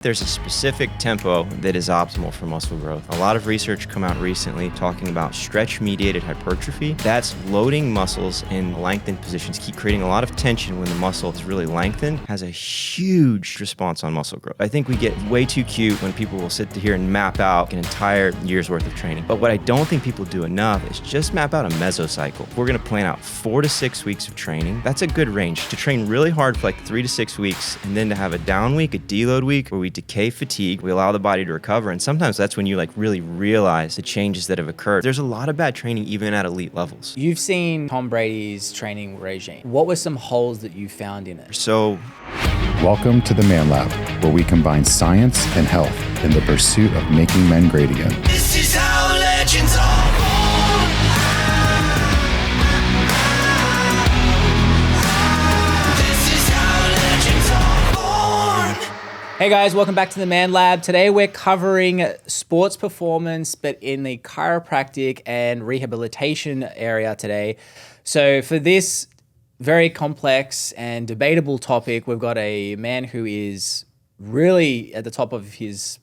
There's a specific tempo that is optimal for muscle growth. A lot of research come out recently talking about stretch-mediated hypertrophy. That's loading muscles in lengthened positions, keep creating a lot of tension when the muscle is really lengthened, has a huge response on muscle growth. I think we get way too cute when people will sit here and map out an entire year's worth of training. But what I don't think people do enough is just map out a mesocycle. We're gonna plan out 4 to 6 weeks of training. That's a good range to train really hard for like 3 to 6 weeks, and then to have a down week, a deload week, where we decay fatigue, we allow the body to recover, and sometimes that's when you like really realize the changes that have occurred. There's a lot of bad training even at elite levels. You've seen Tom Brady's training regime. What were some holes that you found in it? So, welcome to the ManLab, where we combine science and health in the pursuit of making men great again. This is how legends are born. This is how legends are born. Hey guys, welcome back to the ManLab. Today we're covering sports performance, but in the chiropractic and rehabilitation area today. So for this very complex and debatable topic, we've got a man who is really at the top of his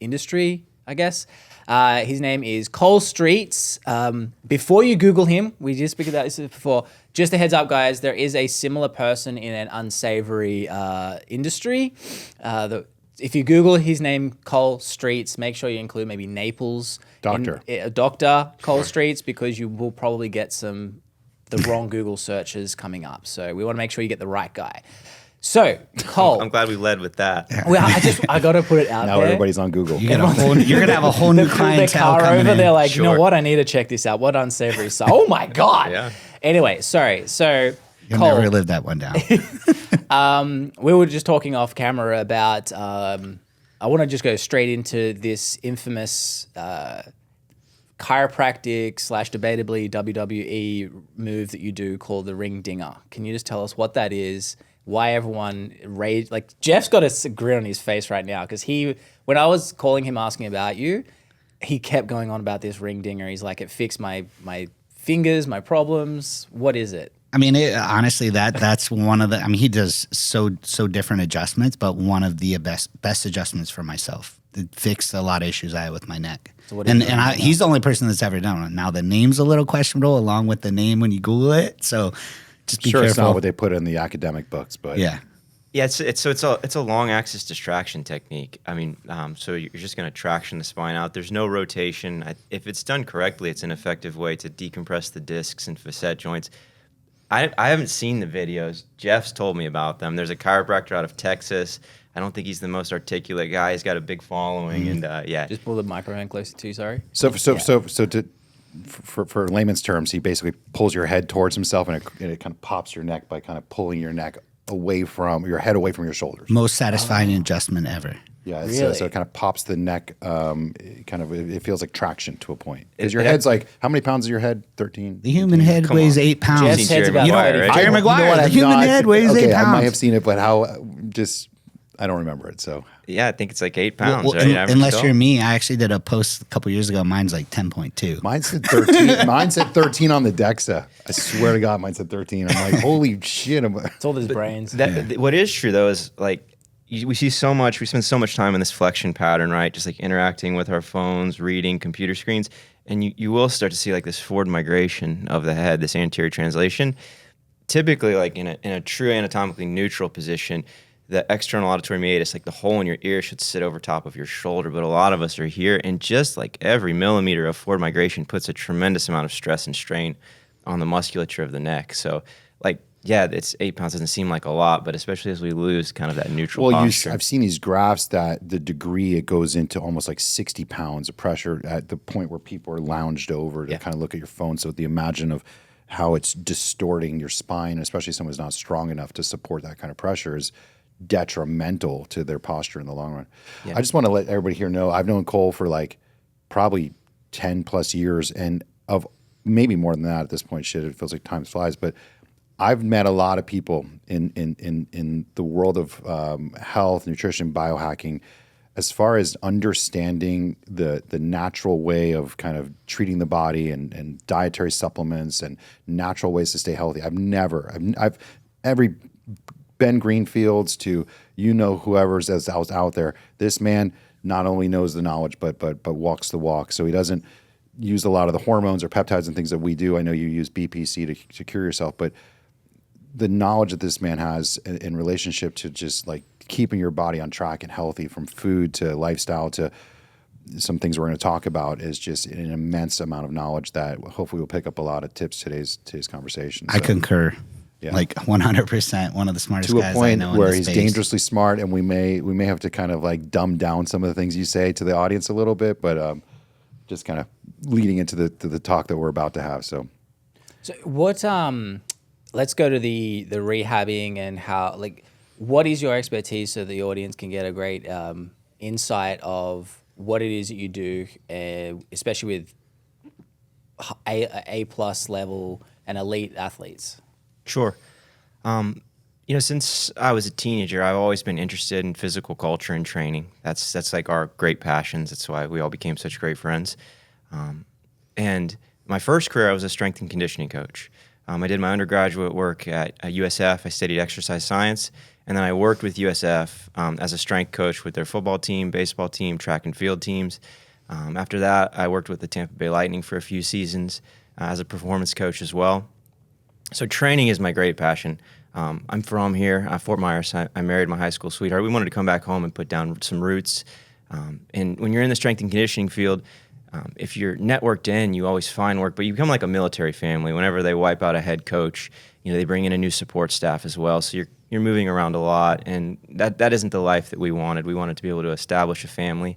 industry, I guess. His name is Cole Streets. Before you Google him, we did speak about this before, just a heads up guys, there is a similar person in an unsavory industry. If you Google his name, Cole Streets, make sure you include maybe Naples. Dr. Cole Streets, because you will probably get the wrong Google searches coming up. So we want to make sure you get the right guy. So, Cole. I'm glad we led with that. Well, I got to put it out now there. Everybody's on Google. You're going to have a whole new clientele coming in. They're like, Sure. You know what? I need to check this out. What unsavory stuff. Oh my God. Yeah. Anyway, sorry. So, You'll Cole, never live that one down. we were just talking off camera about, I want to just go straight into this infamous chiropractic / debatably WWE move that you do called the ring dinger. Can you just tell us what that is? Why everyone raged? Like Jeff's got a grin on his face right now because when I was calling him asking about you, he kept going on about this ring dinger. He's like, it fixed my fingers, my problems. What is it? I mean, honestly, that's one of the. I mean, he does so different adjustments, but one of the best adjustments for myself. It fixed a lot of issues I had with my neck. So he's the only person that's ever done it. Now the name's a little questionable, along with the name when you Google it. So just be Sure, careful. it's not what they put in the academic books, but Yeah. Yeah, it's a long axis distraction technique. I mean, so you're just going to traction the spine out. There's no rotation. If it's done correctly, it's an effective way to decompress the discs and facet joints. I haven't seen the videos. Jeff's told me about them. There's a chiropractor out of Texas. I don't think he's the most articulate guy. He's got a big following, and yeah. Just pull the microphone closer to you, sorry. For layman's terms, he basically pulls your head towards himself, and it kind of pops your neck by kind of pulling your neck away from your head, away from your shoulders. Most satisfying adjustment ever. Yeah, Really? So it kind of pops the neck. It feels like traction to a point. Because your head's like, how many pounds is your head? 13. The human head Come weighs on. 8 pounds. Jeff's head's about Jerry Maguire, 30. right? Jerry Maguire, the human head weighs 8 I might pounds. have seen it, but I don't remember it. So Yeah, I think it's like 8 pounds, Well, right? Average unless adult. you're me, I actually did a post a couple years ago. Mine's like 10.2. mine said 13. Mine said 13 on the DEXA. I swear to God, mine said 13. I'm like, holy shit. It's all these brains. What is true though is like we spend so much time in this flexion pattern, right? Just like interacting with our phones, reading computer screens, and you will start to see like this forward migration of the head, this anterior translation. Typically, like in a true anatomically neutral position, the external auditory meatus, like the hole in your ear, should sit over top of your shoulder. But a lot of us are here, and just like every millimeter of forward migration puts a tremendous amount of stress and strain on the musculature of the neck. So, like, yeah, it's 8 pounds doesn't seem like a lot, but especially as we lose kind of that neutral posture. I've seen these graphs that the degree it goes into almost like 60 pounds of pressure at the point where people are lounged over to kind of look at your phone. So the imagine of how it's distorting your spine, especially someone who's not strong enough to support that kind of pressure, is detrimental to their posture in the long run. Yeah. I just want to let everybody here know I've known Cole for like probably 10 plus years, and of maybe more than that at this point. Shit, it feels like time flies. But I've met a lot of people in the world of health, nutrition, biohacking, as far as understanding the natural way of kind of treating the body and dietary supplements and natural ways to stay healthy. I've every Ben Greenfields to whoever's that's out there. This man not only knows the knowledge, but walks the walk. So he doesn't use a lot of the hormones or peptides and things that we do. I know you use BPC to cure yourself, but the knowledge that this man has in relationship to just like keeping your body on track and healthy, from food to lifestyle to some things we're going to talk about, is just an immense amount of knowledge that hopefully will pick up a lot of tips today's conversation. I So, concur. yeah. Like 100%, one of the smartest to a guys I point know where in the he's space. dangerously smart, and we may have to kind of like dumb down some of the things you say to the audience a little bit, but just kind of leading into the talk that we're about to have. So what let's go to the rehabbing and how, like, what is your expertise so the audience can get a great insight of what it is that you do, especially with A plus level and elite athletes? Sure. Since I was a teenager, I've always been interested in physical culture and training. That's like our great passions. That's why we all became such great friends. And my first career, I was a strength and conditioning coach. I did my undergraduate work at USF. I studied exercise science, and then I worked with USF as a strength coach with their football team, baseball team, track and field teams. After that, I worked with the Tampa Bay Lightning for a few seasons as a performance coach as well. So training is my great passion. I'm from here, Fort Myers. I married my high school sweetheart. We wanted to come back home and put down some roots. And when you're in the strength and conditioning field, if you're networked in, you always find work, but you become like a military family. Whenever they wipe out a head coach, they bring in a new support staff as well. So you're moving around a lot, and that isn't the life that we wanted. We wanted to be able to establish a family.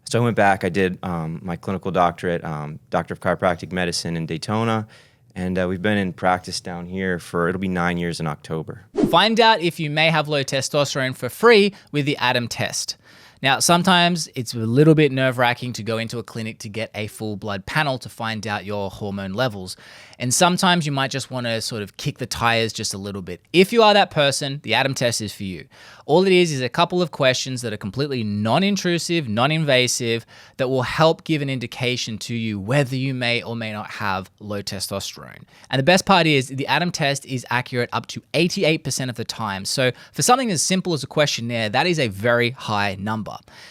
So I went back. I did my clinical doctorate, Doctor of Chiropractic Medicine in Daytona, and we've been in practice down here it'll be 9 years in October. Find out if you may have low testosterone for free with the Adam test. Now, sometimes it's a little bit nerve-wracking to go into a clinic to get a full blood panel to find out your hormone levels. And sometimes you might just want to sort of kick the tires just a little bit. If you are that person, the Adam test is for you. All it is a couple of questions that are completely non-intrusive, non-invasive, that will help give an indication to you whether you may or may not have low testosterone. And the best part is the Adam test is accurate up to 88% of the time. So for something as simple as a questionnaire, that is a very high number.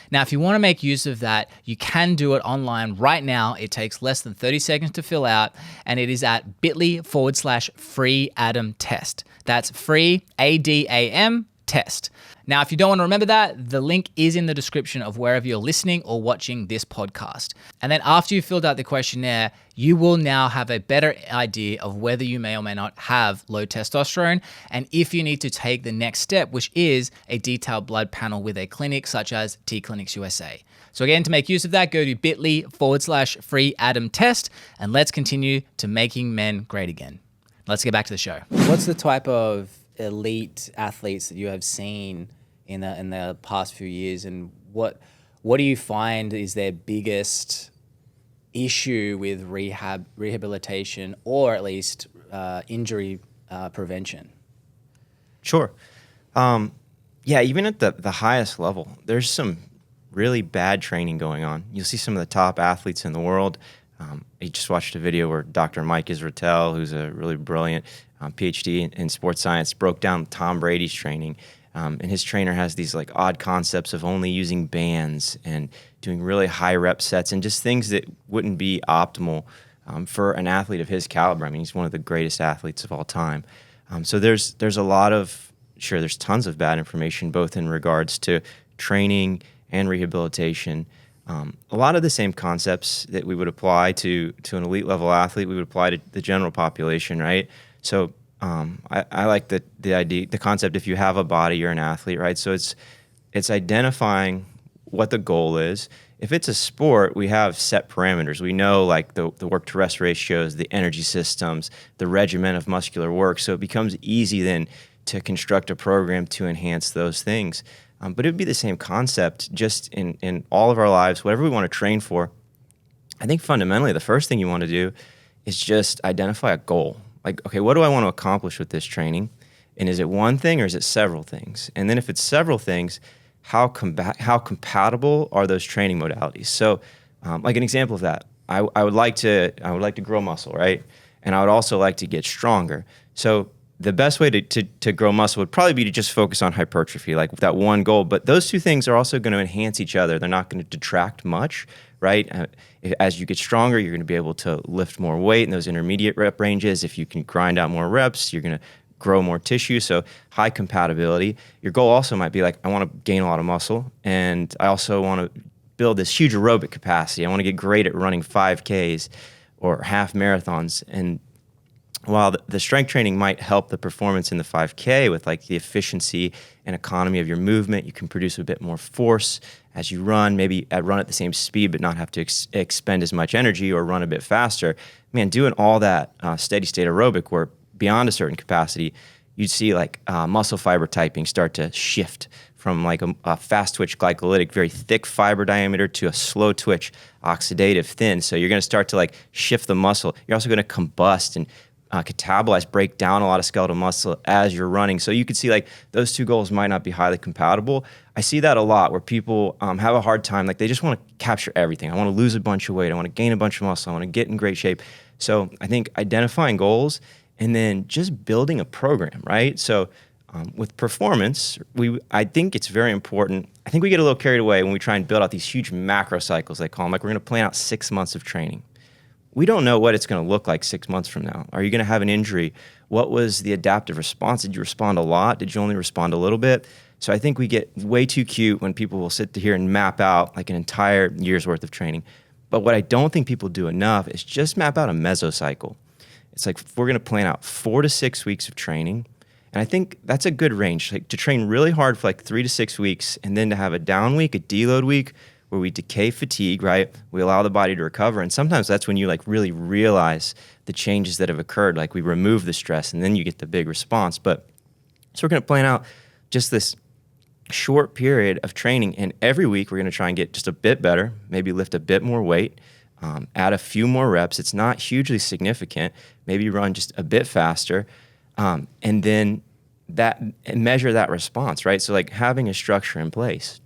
Now, if you want to make use of that, you can do it online right now. It takes less than 30 seconds to fill out, and it is at bit.ly/free Adam test. That's free ADAM test. Now, if you don't want to remember that, the link is in the description of wherever you're listening or watching this podcast. And then after you've filled out the questionnaire, you will now have a better idea of whether you may or may not have low testosterone, and if you need to take the next step, which is a detailed blood panel with a clinic such as T Clinics USA. So again, to make use of that, go to bit.ly/free Adam test, and let's continue to making men great again. Let's get back to the show. What's the type of elite athletes that you have seen in the past few years, and what do you find is their biggest issue with rehabilitation, or at least injury prevention? Sure. Even at the highest level, there's some really bad training going on. You'll see some of the top athletes in the world. I just watched a video where Dr. Mike Israetel, who's a really brilliant PhD in sports science, broke down Tom Brady's training. And his trainer has these like odd concepts of only using bands and doing really high rep sets and just things that wouldn't be optimal for an athlete of his caliber. I mean, he's one of the greatest athletes of all time. So there's a lot of, there's tons of bad information, both in regards to training and rehabilitation. A lot of the same concepts that we would apply to an elite level athlete, we would apply to the general population, right? So I like the idea, the concept, if you have a body, you're an athlete, right? So it's identifying what the goal is. If it's a sport, we have set parameters. We know like the work to rest ratios, the energy systems, the regimen of muscular work. So it becomes easy then to construct a program to enhance those things. But it would be the same concept just in all of our lives, whatever we want to train for. I think fundamentally the first thing you want to do is just identify a goal. Like, okay, what do I want to accomplish with this training? And is it one thing or is it several things? And then if it's several things, how compatible are those training modalities? So like an example of that, I would like to grow muscle, right? And I would also like to get stronger. So the best way to grow muscle would probably be to just focus on hypertrophy, like that one goal. But those two things are also going to enhance each other. They're not going to detract much, right? As you get stronger, you're going to be able to lift more weight in those intermediate rep ranges. If you can grind out more reps, you're going to grow more tissue. So high compatibility. Your goal also might be like, I want to gain a lot of muscle, and I also want to build this huge aerobic capacity. I want to get great at running 5Ks or half marathons. And while the strength training might help the performance in the 5K with like the efficiency and economy of your movement, you can produce a bit more force as you run, maybe run at the same speed but not have to expend as much energy, or run a bit faster. Man, doing all that steady state aerobic work beyond a certain capacity, you'd see like muscle fiber typing start to shift from like a fast twitch glycolytic, very thick fiber diameter, to a slow twitch oxidative thin. So you're going to start to like shift the muscle. You're also going to combust and catabolize, break down a lot of skeletal muscle as you're running. So you could see like those two goals might not be highly compatible. I see that a lot where people have a hard time. Like they just want to capture everything. I want to lose a bunch of weight. I want to gain a bunch of muscle. I want to get in great shape. So I think identifying goals and then just building a program, right? So with performance, I think it's very important. I think we get a little carried away when we try and build out these huge macro cycles, they call them. Like we're going to plan out 6 months of training. We don't know what it's going to look like 6 months from now. Are you going to have an injury? What was the adaptive response? Did you respond a lot? Did you only respond a little bit? So I think we get way too cute when people will sit here and map out like an entire year's worth of training. But what I don't think people do enough is just map out a mesocycle. It's like we're going to plan out 4 to 6 weeks of training. And I think that's a good range, like to train really hard for like 3 to 6 weeks, and then to have a down week, a deload week, where we decay fatigue, right? We allow the body to recover. And sometimes that's when you like really realize the changes that have occurred. Like we remove the stress and then you get the big response. But so we're going to plan out just this short period of training. And every week we're going to try and get just a bit better, maybe lift a bit more weight, add a few more reps. It's not hugely significant. Maybe run just a bit faster. And then measure that response, right? So like having a structure in place.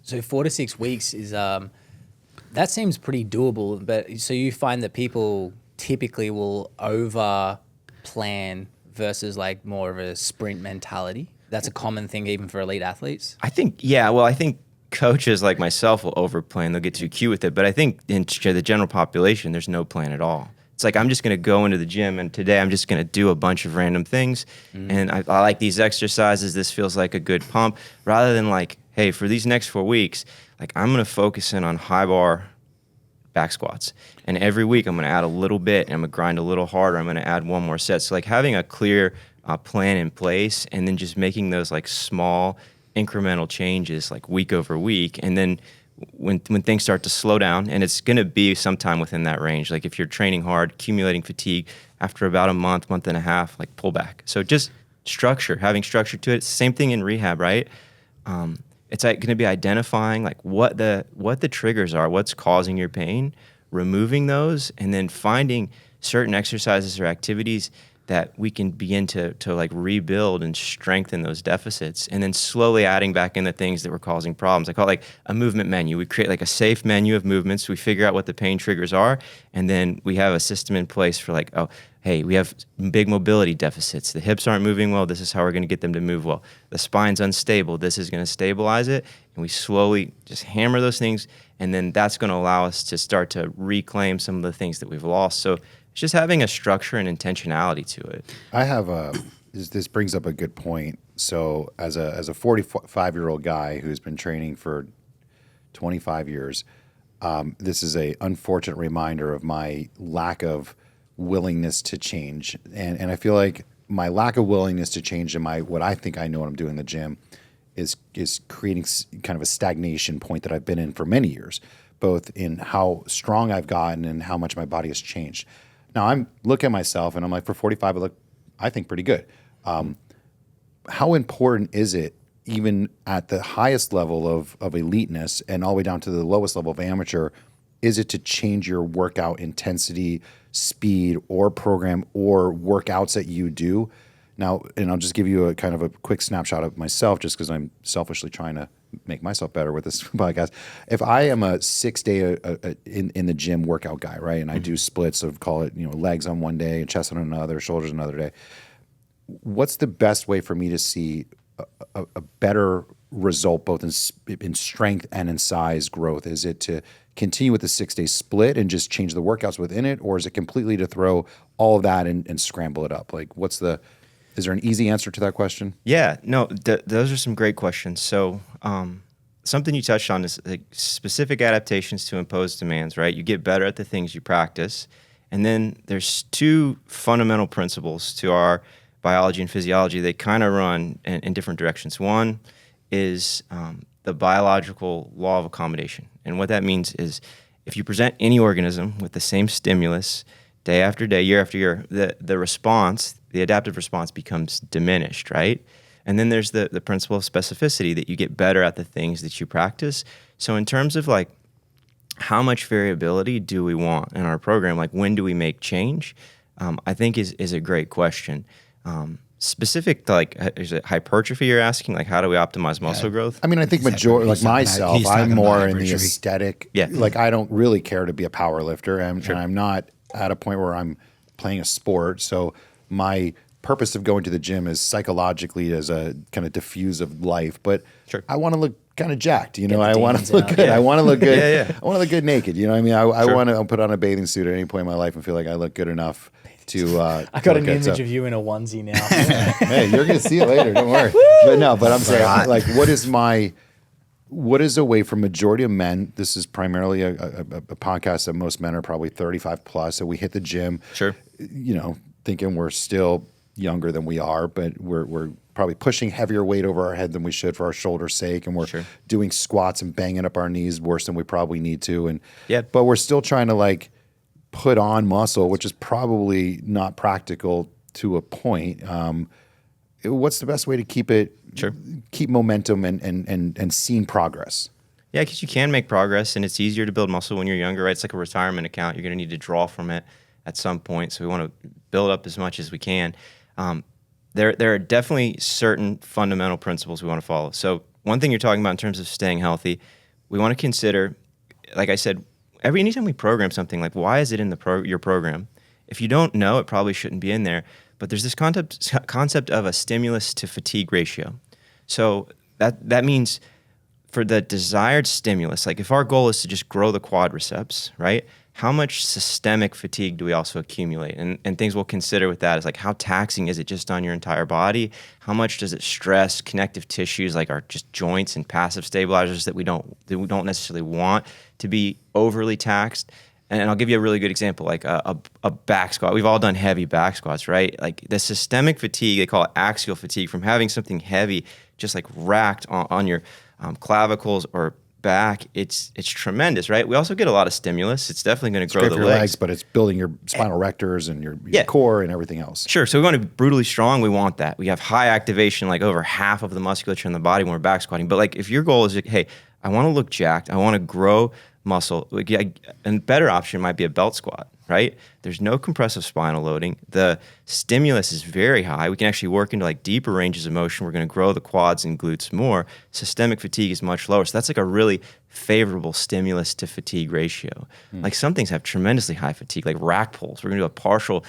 So 4 to 6 weeks is that seems pretty doable. But so you find that people typically will over plan versus like more of a sprint mentality. That's a common thing even for elite athletes. I think I think coaches like myself will over plan. They'll get too cute with it. But I think in the general population, there's no plan at all. It's like, I'm just going to go into the gym and today I'm just going to do a bunch of random things. And I like these exercises. This feels like a good pump, rather than like, hey, for these next 4 weeks, like I'm going to focus in on high bar back squats. And every week I'm going to add a little bit and I'm going to grind a little harder. I'm going to add one more set. So like having a clear plan in place and then just making those like small incremental changes like week over week. And then when things start to slow down, and it's going to be sometime within that range. Like if you're training hard, accumulating fatigue, after about a month and a half, like pull back. So just structure, having structure to it. It's the same thing in rehab, right? It's like going to be identifying like what the triggers are, what's causing your pain, removing those, and then finding certain exercises or activities that we can begin to like rebuild and strengthen those deficits, and then slowly adding back in the things that were causing problems. I call it like a movement menu. We create like a safe menu of movements. We figure out what the pain triggers are, and then we have a system in place for like, oh, hey, we have big mobility deficits. The hips aren't moving well. This is how we're going to get them to move well. The spine's unstable. This is going to stabilize it, and we slowly just hammer those things, and then that's going to allow us to start to reclaim some of the things that we've lost. So it's just having a structure and intentionality to it. I have this brings up a good point. So as a 45-year-old guy who's been training for 25 years, this is a unfortunate reminder of my lack of willingness to change. And I feel like my lack of willingness to change in what I think I know what I'm doing in the gym is creating kind of a stagnation point that I've been in for many years, both in how strong I've gotten and how much my body has changed. Now I'm look at myself and I'm like, for 45, I think pretty good. How important is it, even at the highest level of eliteness and all the way down to the lowest level of amateur, is it to change your workout intensity, speed, or program or workouts that you do? Now, and I'll just give you a kind of a quick snapshot of myself, just because I'm selfishly trying to make myself better with this podcast. If I am a 6-day in the gym workout guy, right, and I do splits of, call it, legs on one day, chest on another, shoulders another day, what's the best way for me to see a better result both in strength and in size growth? Is it to continue with the 6-day split and just change the workouts within it, or is it completely to throw all of that and scramble it up? Like, is there an easy answer to that question? Yeah, no, those are some great questions. So something you touched on is like specific adaptations to imposed demands, right? You get better at the things you practice. And then there's two fundamental principles to our biology and physiology. They kind of run in different directions. One is the biological law of accommodation. And what that means is if you present any organism with the same stimulus day after day, year after year, the response, the adaptive response becomes diminished, right? And then there's the principle of specificity, that you get better at the things that you practice. So in terms of like how much variability do we want in our program, like when do we make change, I think is a great question. Specific to like, is it hypertrophy you're asking? Like, how do we optimize muscle growth? I mean, I think majority, like myself, he's I'm talking more about in the hypertrophy. aesthetic. Yeah. Like, I don't really care to be a power lifter, and I'm not at a point where I'm playing a sport. So my purpose of going to the gym is psychologically as a kind of diffuse of life, but I want to look kind of jacked, I want to look good. I want to look good. I want to look good naked. You know what I mean? I want to put on a bathing suit at any point in my life and feel like I look good enough to. I got an image of you in a onesie now. Hey, you're gonna see it later. Don't worry. But I'm saying, like, what is a way for majority of men? This is primarily a podcast that most men are probably 35 plus. So we hit the gym, thinking we're still younger than we are, but we're probably pushing heavier weight over our head than we should for our shoulder's sake, and we're doing squats and banging up our knees worse than we probably need to, but we're still trying to like put on muscle, which is probably not practical to a point. What's the best way to keep momentum and seeing progress? Yeah, because you can make progress, and it's easier to build muscle when you're younger, right? It's like a retirement account. You're going to need to draw from it at some point, so we want to build up as much as we can. There are definitely certain fundamental principles we want to follow. So one thing you're talking about in terms of staying healthy, we want to consider, like I said, anytime we program something, like why is it in your program? If you don't know, it probably shouldn't be in there. But there's this concept of a stimulus to fatigue ratio. So that means for the desired stimulus, like if our goal is to just grow the quadriceps, right? How much systemic fatigue do we also accumulate? And things we'll consider with that is like, how taxing is it just on your entire body? How much does it stress connective tissues, like our just joints and passive stabilizers that we don't necessarily want to be overly taxed? And I'll give you a really good example, like a back squat. We've all done heavy back squats, right? Like the systemic fatigue, they call it axial fatigue, from having something heavy just like racked on your clavicles or back, it's tremendous, right? We also get a lot of stimulus. It's definitely going to grow the legs, but it's building your spinal rectors and your core and everything else. Sure. So we want to be brutally strong. We want that. We have high activation, like over half of the musculature in the body when we're back squatting. But like if your goal is, hey, I want to look jacked, I want to grow muscle, a better option might be a belt squat, right? There's no compressive spinal loading. The stimulus is very high. We can actually work into like deeper ranges of motion. We're going to grow the quads and glutes more. Systemic fatigue is much lower. So that's like a really favorable stimulus to fatigue ratio. Like some things have tremendously high fatigue, like rack pulls. We're going to do a partial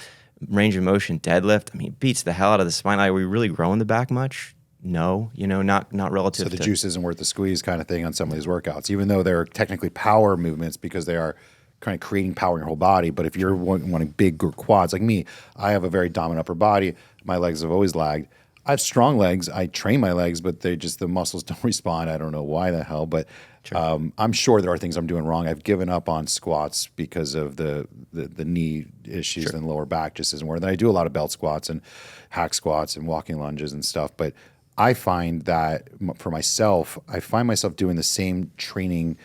range of motion deadlift. I mean, it beats the hell out of the spine. Are we really growing the back much? No, not relative. So the juice isn't worth the squeeze kind of thing on some of these workouts, even though they're technically power movements because they are kind of creating power in your whole body. But if you're wanting big quads, like me, I have a very dominant upper body. My legs have always lagged. I have strong legs. I train my legs, but the muscles don't respond. I don't know why the hell, but I'm sure there are things I'm doing wrong. I've given up on squats because of the knee issues and lower back just isn't working. Then I do a lot of belt squats and hack squats and walking lunges and stuff, but I find that for myself, I find myself doing the same training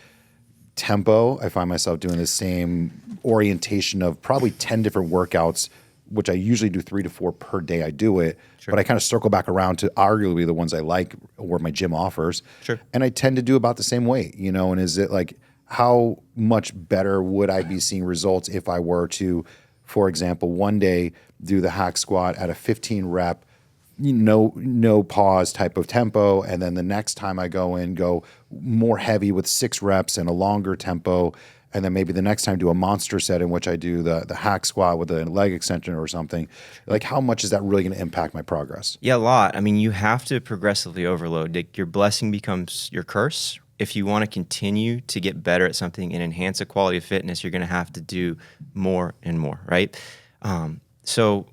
tempo. I find myself doing the same orientation of probably 10 different workouts, which I usually do 3 to 4 per day. I do it, but I kind of circle back around to arguably the ones I like or my gym offers. And I tend to do about the same weight, and is it like, how much better would I be seeing results if I were to, for example, one day do the hack squat at a 15 rep no pause type of tempo, and then the next time I go more heavy with 6 reps and a longer tempo, and then maybe the next time do a monster set in which I do the hack squat with a leg extension or something. Like, how much is that really going to impact my progress? Yeah, a lot. I mean, you have to progressively overload. Your blessing becomes your curse. If you want to continue to get better at something and enhance the quality of fitness, you're going to have to do more and more, right? So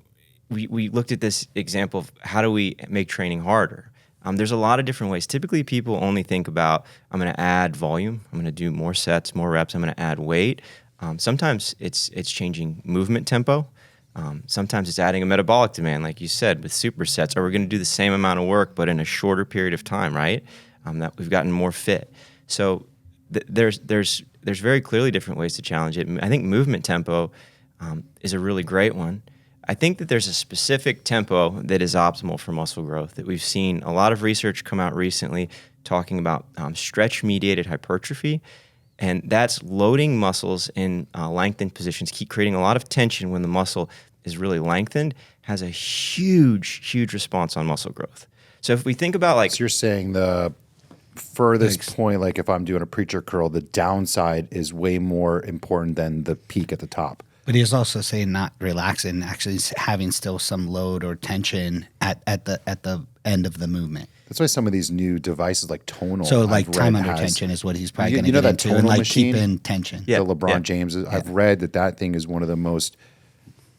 we looked at this example of how do we make training harder. There's a lot of different ways. Typically, people only think about, I'm going to add volume, I'm going to do more sets, more reps, I'm going to add weight. Sometimes it's changing movement tempo. Sometimes it's adding a metabolic demand, like you said, with supersets. Or we're going to do the same amount of work, but in a shorter period of time, right? That we've gotten more fit. So there's very clearly different ways to challenge it. I think movement tempo is a really great one. I think that there's a specific tempo that is optimal for muscle growth that we've seen a lot of research come out recently talking about stretch-mediated hypertrophy, and that's loading muscles in lengthened positions, keep creating a lot of tension when the muscle is really lengthened, has a huge response on muscle growth. So if we think about like... So you're saying the furthest point, like if I'm doing a preacher curl, the downside is way more important than the peak at the top. But he's also saying not relaxing, actually having still some load or tension at the end of the movement. That's why some of these new devices like tonal. So like I've time read under has- tension is what he's probably You- going you to know get that into, and tonal like machine? keeping tension. Yeah. The LeBron James. I've read that thing is one of the most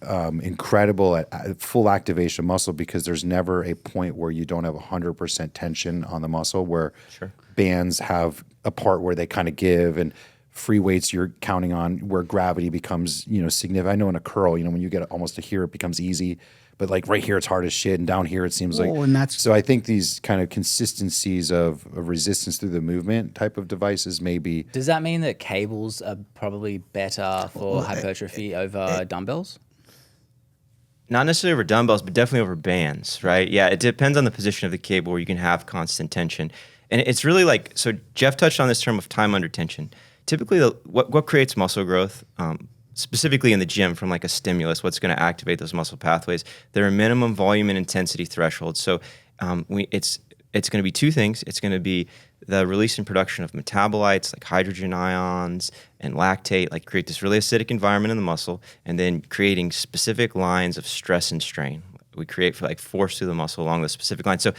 incredible at full activation of muscle, because there's never a point where you don't have 100% tension on the muscle, where bands have a part where they kind of give, and free weights you're counting on where gravity becomes, significant. I know in a curl, when you get almost to here, it becomes easy, but like right here, it's hard as shit. And down here, it seems like, and that's- so I think these kind of consistencies of resistance through the movement type of devices maybe. Does that mean that cables are probably better for hypertrophy over dumbbells? Not necessarily over dumbbells, but definitely over bands, right? Yeah, it depends on the position of the cable where you can have constant tension. And it's really like, so Jeff touched on this term of time under tension. Typically, what creates muscle growth, specifically in the gym from like a stimulus, what's going to activate those muscle pathways, there are minimum volume and intensity thresholds. So it's going to be 2 things. It's going to be the release and production of metabolites like hydrogen ions and lactate, like create this really acidic environment in the muscle, and then creating specific lines of stress and strain. We create for like force through the muscle along the specific line. So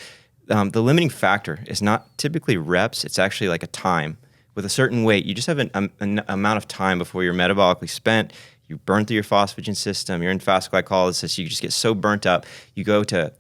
the limiting factor is not typically reps. It's actually like a time. With a certain weight, you just have an amount of time before you're metabolically spent. You burn through your phosphagen system. You're in fast glycolysis. You just get so burnt up. You go to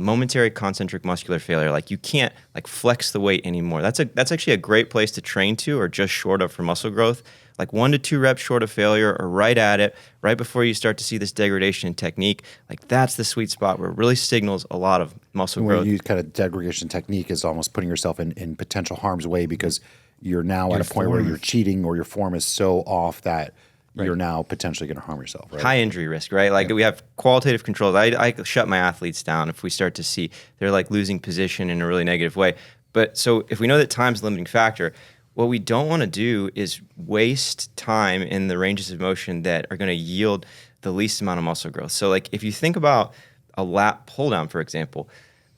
momentary concentric muscular failure. Like you can't like flex the weight anymore. That's actually a great place to train to, or just short of, for muscle growth. Like 1 to 2 reps short of failure, or right at it, right before you start to see this degradation in technique. Like that's the sweet spot where it really signals a lot of muscle When growth. you use kind of degradation technique is almost putting yourself in potential harm's way, because you're now at a point where you're cheating, or your form is so off that you're now potentially going to harm yourself, right? High injury risk, right? Like we have qualitative controls. I shut my athletes down if we start to see they're like losing position in a really negative way. But so if we know that time's a limiting factor, what we don't want to do is waste time in the ranges of motion that are going to yield the least amount of muscle growth. So like if you think about a lat pull down, for example,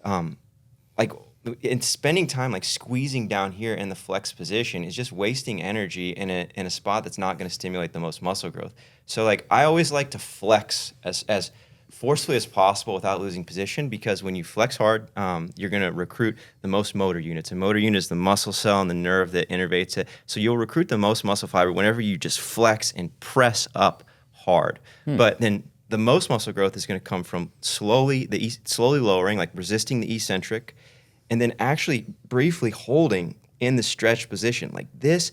like in spending time like squeezing down here in the flex position is just wasting energy in a spot that's not going to stimulate the most muscle growth. So like I always like to flex as forcefully as possible without losing position, because when you flex hard, you're going to recruit the most motor units. And motor unit is the muscle cell and the nerve that innervates it. So you'll recruit the most muscle fiber whenever you just flex and press up hard. But then the most muscle growth is going to come from slowly lowering, like resisting the eccentric, and then actually briefly holding in the stretch position like this,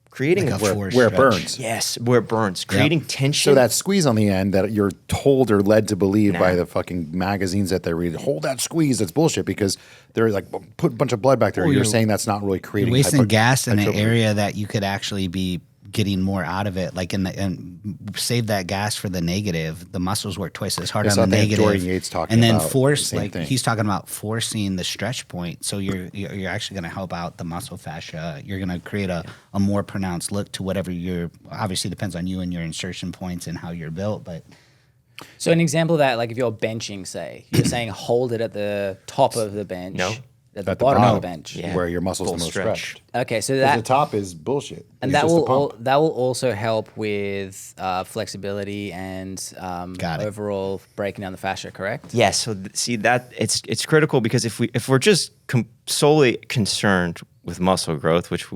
creating Like a Where force it stretch. burns. Yes, where it burns, creating tension. So that squeeze on the end that you're told or led to believe by the fucking magazines that they read, hold that squeeze, that's bullshit, because they're like, put a bunch of blood back there. Or You're you're- saying that's not really creating You're wasting gas in an hypertrophy. area that you could actually be getting more out of it, like and save that gas for the negative. The muscles work twice as hard Yes, on the I think negative. Dorian Yates talking and then about force, the same like thing. he's talking about forcing the stretch point. So you're actually going to help out the muscle fascia. You're going to create a more pronounced look to whatever you're. Obviously depends on you and your insertion points and how you're built, but So an example of that, like if you're benching, say, you're saying hold it at the top of the bench. No. At the bottom of the bench. Yeah. where your muscles Full the most stretch. stretched. Okay, so 'Cause that the top is bullshit. and It's that just a will pump. that will also help with flexibility and Got it. overall breaking down the fascia. Correct? Yeah, so see that it's critical because if we're just solely concerned with muscle growth, which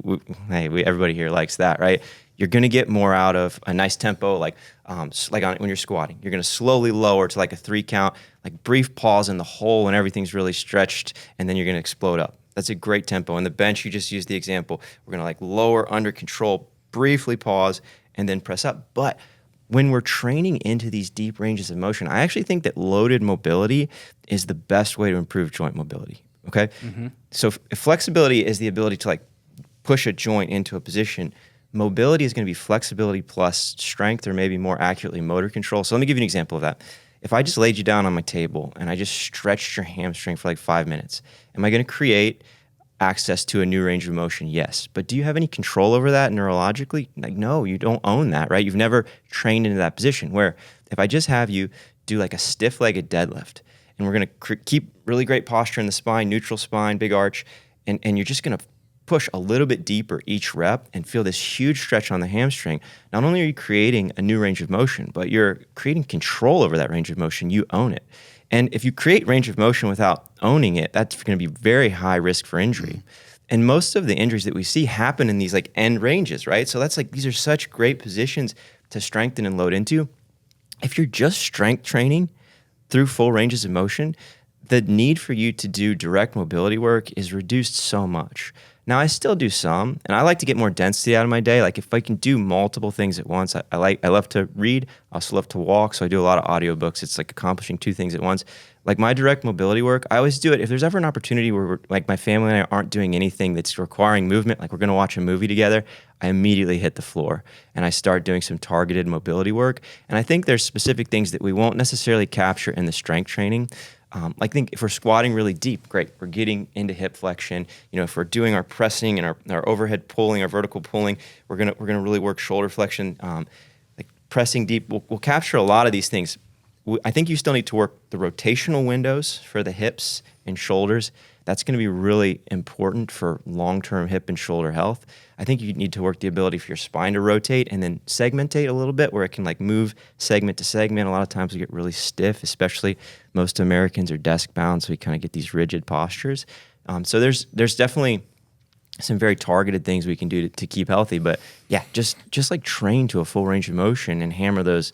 everybody here likes that, right? You're going to get more out of a nice tempo, like when you're squatting. You're going to slowly lower to like a 3 count, like brief pause in the hole when everything's really stretched, and then you're going to explode up. That's a great tempo. In the bench, you just use the example. We're going to like lower under control, briefly pause, and then press up. But when we're training into these deep ranges of motion, I actually think that loaded mobility is the best way to improve joint mobility. Okay, so if flexibility is the ability to like push a joint into a position, mobility is going to be flexibility plus strength, or maybe more accurately motor control. So let me give you an example of that. If I just laid you down on my table and I just stretched your hamstring for like 5 minutes, am I going to create access to a new range of motion? Yes. But do you have any control over that neurologically? Like, no, you don't own that, right? You've never trained into that position. Where if I just have you do like a stiff-legged deadlift, and we're going to keep really great posture in the spine, neutral spine, big arch, and you're just going to push a little bit deeper each rep and feel this huge stretch on the hamstring. Not only are you creating a new range of motion, but you're creating control over that range of motion. You own it. And if you create range of motion without owning it, that's going to be very high risk for injury. And most of the injuries that we see happen in these like end ranges, right? So that's like, these are such great positions to strengthen and load into. If you're just strength training through full ranges of motion, the need for you to do direct mobility work is reduced so much. Now, I still do some, and I like to get more density out of my day. Like if I can do multiple things at once, I love to read. I also love to walk, so I do a lot of audiobooks. It's like accomplishing 2 things at once. Like my direct mobility work, I always do it. If there's ever an opportunity where like my family and I aren't doing anything that's requiring movement, like we're going to watch a movie together, I immediately hit the floor and I start doing some targeted mobility work. And I think there's specific things that we won't necessarily capture in the strength training. I think if we're squatting really deep, great. We're getting into hip flexion. You know, if we're doing our pressing and our overhead pulling, our vertical pulling, we're gonna really work shoulder flexion. Like pressing deep, we'll capture a lot of these things. I think you still need to work the rotational windows for the hips and shoulders. That's going to be really important for long-term hip and shoulder health. I think you need to work the ability for your spine to rotate and then segmentate a little bit where it can like move segment to segment. A lot of times we get really stiff, especially most Americans are desk bound, so we kind of get these rigid postures. So there's definitely some very targeted things we can do to keep healthy. But yeah, just like train to a full range of motion and hammer those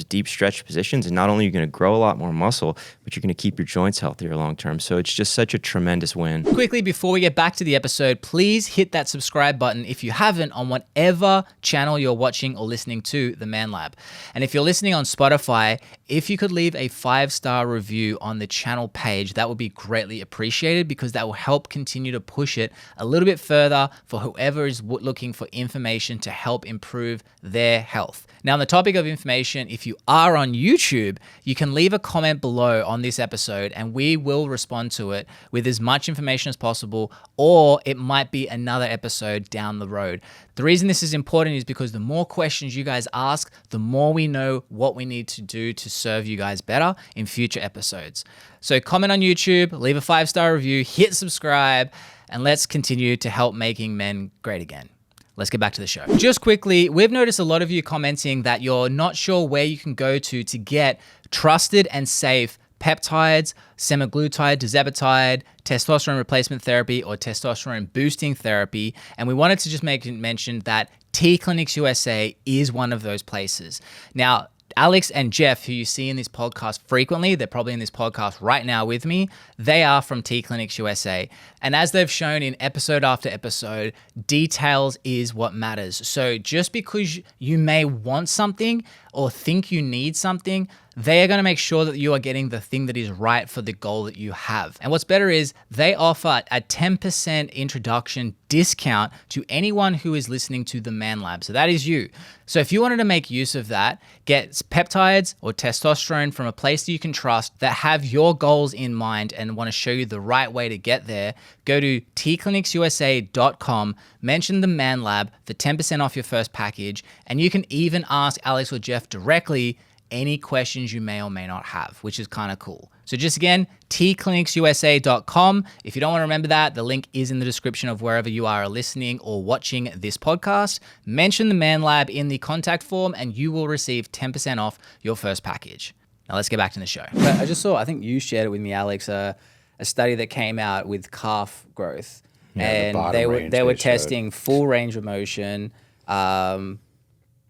deep stretch positions. And not only are you going to grow a lot more muscle, but you're going to keep your joints healthier long term. So it's just such a tremendous win. Quickly, before we get back to the episode, please hit that subscribe button if you haven't on whatever channel you're watching or listening to the ManLab. And if you're listening on Spotify, if you could leave a 5-star review on the channel page, that would be greatly appreciated because that will help continue to push it a little bit further for whoever is looking for information to help improve their health. Now, on the topic of information, if you are on YouTube, you can leave a comment below on this episode and we will respond to it with as much information as possible, or it might be another episode down the road. The reason this is important is because the more questions you guys ask, the more we know what we need to do to serve you guys better in future episodes. So comment on YouTube, leave a 5-star review, hit subscribe, and let's continue to help making men great again. Let's get back to the show. Just quickly, we've noticed a lot of you commenting that you're not sure where you can go to get trusted and safe peptides, semaglutide, tirzepatide, testosterone replacement therapy, or testosterone boosting therapy. And we wanted to just mention that T Clinics USA is one of those places. Now, Alex and Jeff, who you see in this podcast frequently, they're probably in this podcast right now with me, they are from T Clinics USA. And as they've shown in episode after episode, details is what matters. So just because you may want something or think you need something, they are going to make sure that you are getting the thing that is right for the goal that you have. And what's better is they offer a 10% introduction discount to anyone who is listening to the ManLab. So that is you. So if you wanted to make use of that, get peptides or testosterone from a place that you can trust that have your goals in mind and want to show you the right way to get there, go to tclinicsusa.com, mention the ManLab for 10% off your first package, and you can even ask Alex or Jeff directly any questions you may or may not have, which is kind of cool. So just again, tclinicsusa.com. If you don't want to remember that, the link is in the description of wherever you are listening or watching this podcast. Mention the ManLab in the contact form and you will receive 10% off your first package. Now let's get back to the show. But I just saw, I think you shared it with me, Alex, a study that came out with calf growth. Yeah, the and bottom they were range showed. testing full range of motion,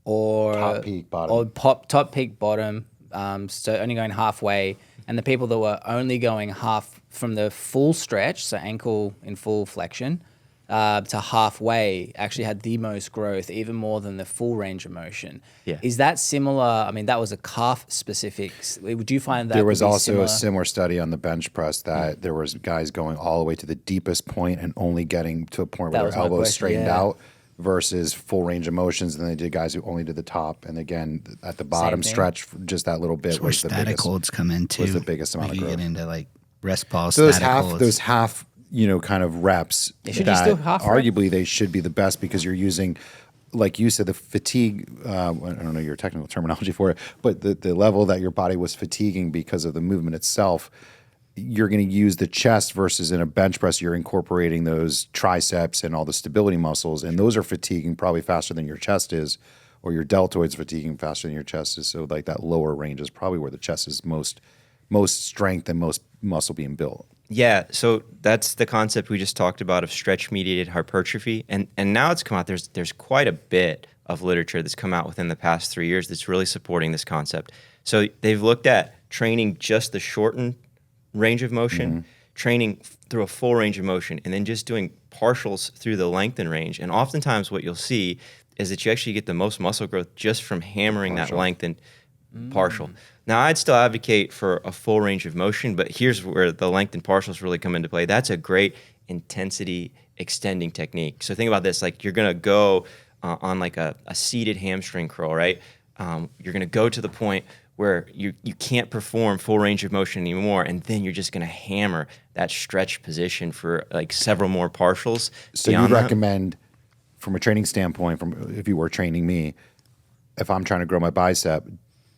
or Top peak, bottom. or top peak, bottom. So only going halfway, and the people that were only going half from the full stretch, so ankle in full flexion, to halfway, actually had the most growth, even more than the full range of motion. Yeah. Is that similar? I mean, that was a calf specific. Would you find that There was to be also a similar study on the bench press that there was guys going all the way to the deepest point and only getting to a point That where was their my elbows question, straightened yeah. out versus full range of motions. And then they did guys who only did the top. And again, at the bottom thing. stretch, just that little bit Where was the static biggest. holds come in too. was the biggest amount Like of you growth. get into like rest pause, So static holds. those half, kind of reps Should you that still half rep? arguably they should be the best because you're using, like you said, the fatigue. I don't know your technical terminology for it, but the level that your body was fatiguing because of the movement itself. You're going to use the chest versus in a bench press, you're incorporating those triceps and all the stability muscles, and those are fatiguing probably faster than your chest is, or your deltoids fatiguing faster than your chest is. So like that lower range is probably where the chest is most strength and most muscle being built. Yeah, so that's the concept we just talked about of stretch-mediated hypertrophy, and now it's come out. There's quite a bit of literature that's come out within the past 3 years that's really supporting this concept. So they've looked at training just the shortened range of motion, training through a full range of motion, and then just doing partials through the lengthened range. And oftentimes what you'll see is that you actually get the most muscle growth just from hammering that lengthened partial. Now, I'd still advocate for a full range of motion, but here's where the lengthened partials really come into play. That's a great intensity extending technique. So think about this, like you're gonna go on like a seated hamstring curl, right? You're gonna go to the point where you can't perform full range of motion anymore, and then you're just gonna hammer that stretch position for like several more partials. So you beyond that. recommend, from a training standpoint, from if you were training me, if I'm trying to grow my bicep,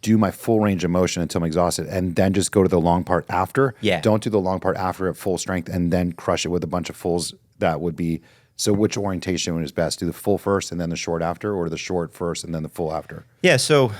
do my full range of motion until I'm exhausted, and then just go to the long part after. Yeah. Don't do the long part after at full strength, and then crush it with a bunch of fulls. That would be. So which orientation is best? Do the full first and then the short after, or the short first and then the full after? Yeah, so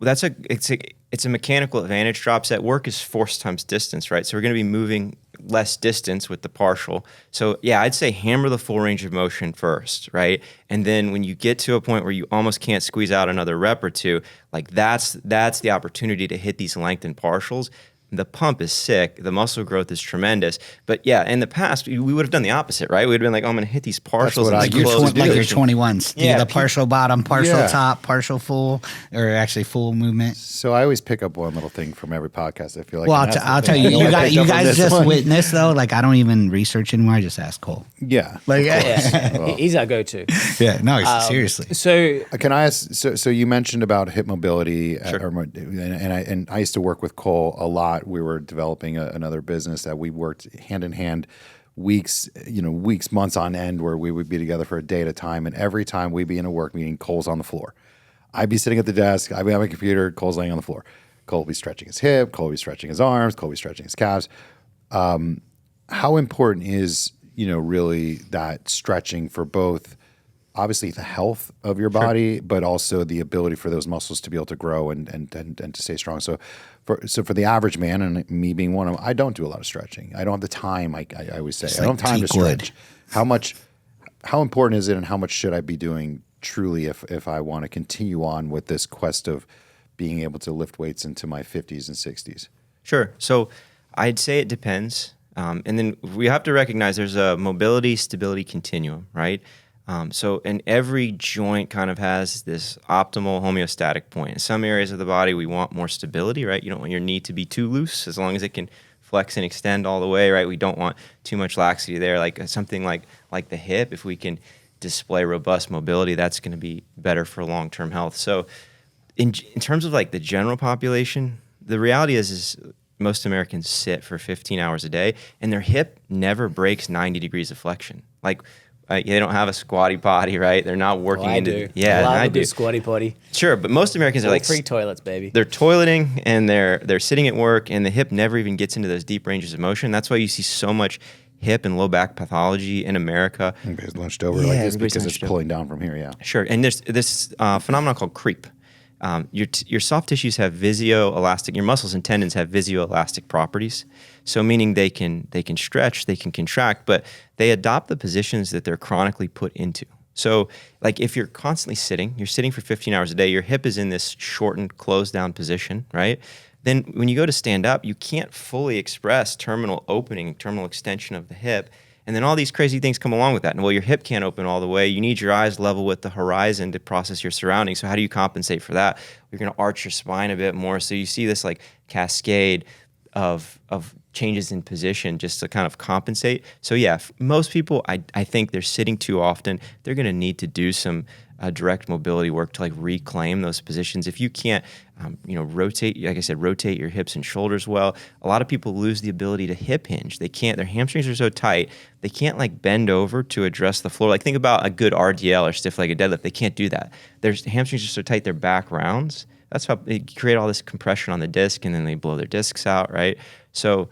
it's a mechanical advantage. Drop set work is force times distance, right? So we're going to be moving less distance with the partial. So yeah, I'd say hammer the full range of motion first, right? And then when you get to a point where you almost can't squeeze out another rep or two, like that's the opportunity to hit these lengthened partials. The pump is sick. The muscle growth is tremendous. But yeah, in the past, we would have done the opposite, right? We would have been like, oh, I'm going to hit these partials. what I and used to close do. Like your position. 21s. Yeah, The partial bottom, partial Yeah. top, partial full, or actually full movement. So I always pick up one little thing from every podcast. I feel like. Well, and that's the I'll tell thing. you, I know you, I got, picked you up on guys this just one. witnessed though. Like I don't even research anymore. I just ask Cole. Yeah. Like Yeah, he's our go-to. yeah, no, seriously. So Can I ask? So you mentioned about hip mobility, and I used to work with Cole a lot. We were developing another business that we worked hand in hand, weeks, months on end, where we would be together for a day at a time. And every time we'd be in a work meeting, Cole's on the floor. I'd be sitting at the desk. I'd be on my computer. Cole's laying on the floor. Cole would be stretching his hip. Cole would be stretching his arms. Cole would be stretching his calves. How important is really that stretching for both? Obviously, the health of your body, but also the ability for those muscles to be able to grow and to stay strong. So for the average man, and me being one of them, I don't do a lot of stretching. I don't have the time. I always say I don't have time to teak wood. stretch. How important is it, and how much should I be doing truly if I want to continue on with this quest of being able to lift weights into my 50s and 60s? Sure. So I'd say it depends. And then we have to recognize there's a mobility stability continuum, right? And every joint kind of has this optimal homeostatic point. In some areas of the body, we want more stability, right? You don't want your knee to be too loose as long as it can flex and extend all the way, right? We don't want too much laxity there. Like something like the hip, if we can display robust mobility, that's going to be better for long-term health. So in terms of like the general population, the reality is most Americans sit for 15 hours a day, and their hip never breaks 90 degrees of flexion. Like They don't have a squatty potty, right? They're not working I into do. Yeah, I love I a do. good squatty potty. Sure, but most Americans are like Free toilets, baby. they're toileting and they're sitting at work, and the hip never even gets into those deep ranges of motion. That's why you see so much hip and low back pathology in America. Everybody's lunched over Yeah, like this everybody's because it's hunched over. pulling down from here. Yeah. Sure, and there's this phenomenon called creep. Your soft tissues have viscoelastic. Your muscles and tendons have viscoelastic properties. So meaning they can stretch, they can contract, but they adopt the positions that they're chronically put into. So like if you're constantly sitting, you're sitting for 15 hours a day, your hip is in this shortened, closed down position, right? Then when you go to stand up, you can't fully express terminal opening, terminal extension of the hip. And then all these crazy things come along with that. And well, your hip can't open all the way. You need your eyes level with the horizon to process your surroundings. So how do you compensate for that? You're going to arch your spine a bit more. So you see this like cascade of changes in position just to kind of compensate. So yeah, most people, I think they're sitting too often. They're going to need to do some direct mobility work to like reclaim those positions. If you can't, rotate, like I said, rotate your hips and shoulders well. A lot of people lose the ability to hip hinge. They can't, their hamstrings are so tight, they can't like bend over to address the floor. Like think about a good RDL or stiff-legged deadlift. They can't do that. Their hamstrings are so tight, their back rounds. That's how they create all this compression on the disc, and then they blow their discs out, right? So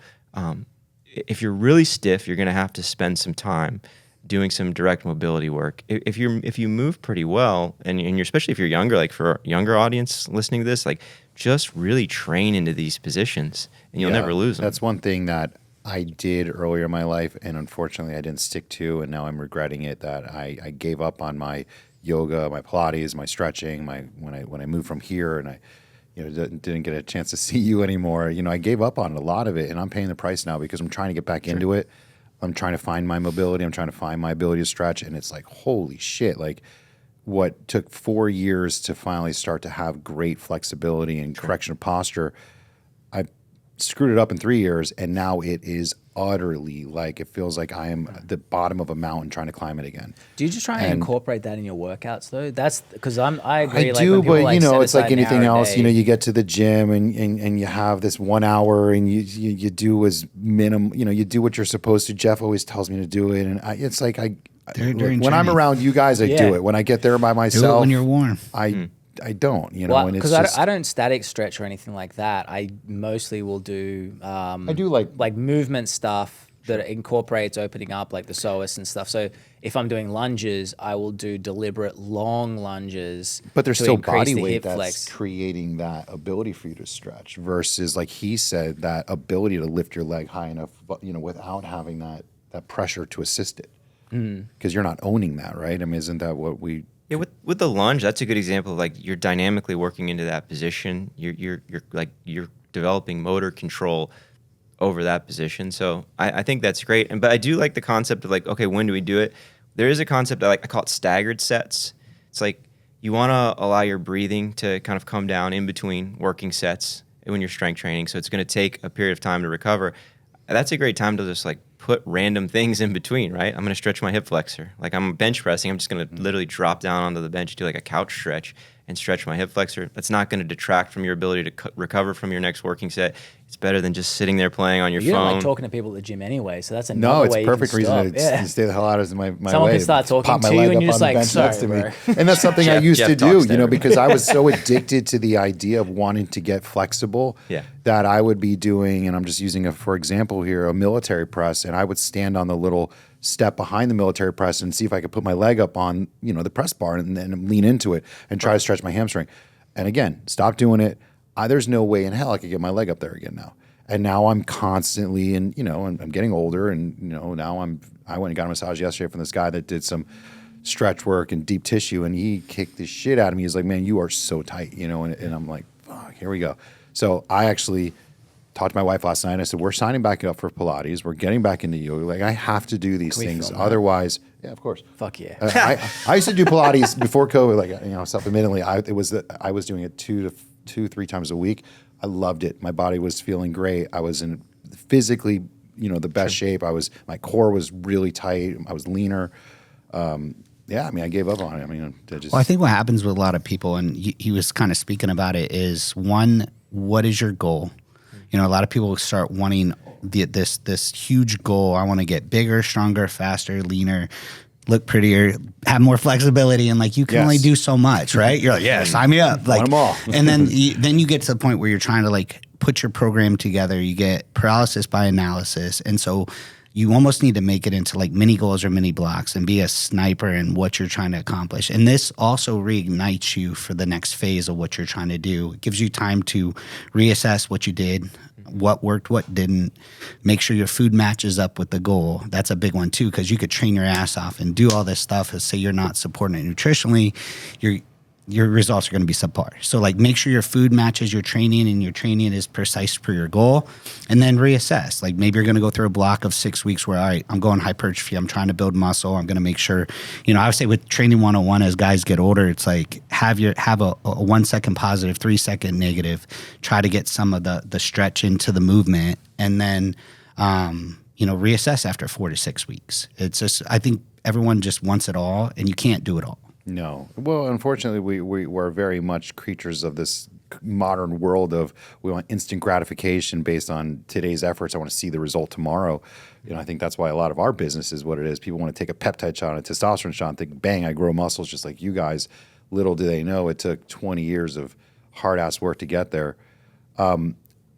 if you're really stiff, you're going to have to spend some time doing some direct mobility work. If you move pretty well, and you're, especially if you're younger, like for a younger audience listening to this, like just really train into these positions, and you'll never lose them. That's one thing that I did earlier in my life, and unfortunately I didn't stick to, and now I'm regretting it, that I gave up on my yoga, my Pilates, my stretching, when I moved from here, and I didn't get a chance to see you anymore. I gave up on a lot of it, and I'm paying the price now because I'm trying to get back into it. I'm trying to find my mobility. I'm trying to find my ability to stretch, and it's like, holy shit, like what took 4 years to finally start to have great flexibility and correction of posture, I screwed it up in 3 years, and now it is utterly like, it feels like I am at the bottom of a mountain trying to climb it again. Do you just try and incorporate that in your workouts though? That's because I agree. I like do, when people, but like, set it's like aside an anything hour a else. day- You get to the gym and you have this 1 hour, and you do as minimum. You do what you're supposed to. Jeff always tells me to do it, and it's like During when I'm training. around you guys, I Yeah. do it. When I get there by Do myself, it when you're warm. I don't. Well, and it's because just I don't static stretch or anything like that. I mostly will do I do like movement stuff that incorporates opening up, like the psoas and stuff. So if I'm doing lunges, I will do deliberate long lunges. But there's to still increase body the weight hip that's flex. creating that ability for you to stretch versus, like he said, that ability to lift your leg high enough, without having that pressure to assist it. Because you're not owning that, right? I mean, isn't that what we... Yeah, with the lunge, that's a good example of like you're dynamically working into that position. You're developing motor control over that position. So I think that's great. But I do like the concept of like, okay, when do we do it? There is a concept I call it staggered sets. It's like you want to allow your breathing to kind of come down in between working sets when you're strength training. So it's going to take a period of time to recover. That's a great time to just like put random things in between, right? I'm going to stretch my hip flexor. Like I'm bench pressing, I'm just going to literally drop down onto the bench, do like a couch stretch and stretch my hip flexor. That's not going to detract from your ability to recover from your next working set. It's better than just sitting there playing on your You phone. don't like talking to people at the gym anyway, so that's another No, it's way perfect you can reason stop. to stay the hell out of my Someone way. can start talking Pop my to you leg and up you're on just the like, bench next to "Sorry, me. And that's something I used Jeff to talks do, to everybody. because I was so addicted to the idea of wanting to get flexible that I would be doing, and I'm just using for example here, a military press, and I would stand on the little step behind the military press and see if I could put my leg up on, the press bar and then lean into it and try to stretch my hamstring. And again, stop doing it. There's no way in hell I could get my leg up there again now. And now I'm constantly, and I'm getting older, and now I went and got a massage yesterday from this guy that did some stretch work and deep tissue, and he kicked the shit out of me. He's like, "Man, you are so tight," and I'm like, "Fuck, here we go." So I actually talked to my wife last night. I said, "We're signing back up for Pilates. We're getting back into yoga. Like I have to do these we things, film that? otherwise." Yeah, of course. Fuck yeah. I used to do Pilates before COVID, self-admittedly. I was doing it 2-3 times a week. I loved it. My body was feeling great. I was in physically, the best shape. My core was really tight. I was leaner. I gave up on it. Well, I think what happens with a lot of people, and he was kind of speaking about it, is one, what is your goal? A lot of people start wanting this huge goal. I want to get bigger, stronger, faster, leaner. look prettier, have more flexibility, and like you can only do so much, right? You're like, yeah, sign me up. Like, them all. And then you get to the point where you're trying to like put your program together. You get paralysis by analysis, and so you almost need to make it into like mini goals or mini blocks and be a sniper in what you're trying to accomplish. And this also reignites you for the next phase of what you're trying to do. It gives you time to reassess what you did, what worked, what didn't. Make sure your food matches up with the goal. That's a big one too, because you could train your ass off and do all this stuff and say you're not supporting it nutritionally, your results are going to be subpar. So like make sure your food matches your training and your training is precise per your goal, and then reassess. Like maybe you're going to go through a block of 6 weeks where, all right, I'm going hypertrophy. I'm trying to build muscle. I'm going to make sure, I would say with training 101, as guys get older, it's like have a 1 second positive, 3 second negative, try to get some of the stretch into the movement, and then, reassess after 4 to 6 weeks. It's just, I think everyone just wants it all, and you can't do it all. No. Well, unfortunately, we're very much creatures of this modern world of we want instant gratification based on today's efforts. I want to see the result tomorrow. I think that's why a lot of our business is what it is. People want to take a peptide shot, a testosterone shot, and think, bang, I grow muscles just like you guys. Little do they know it took 20 years of hard-ass work to get there.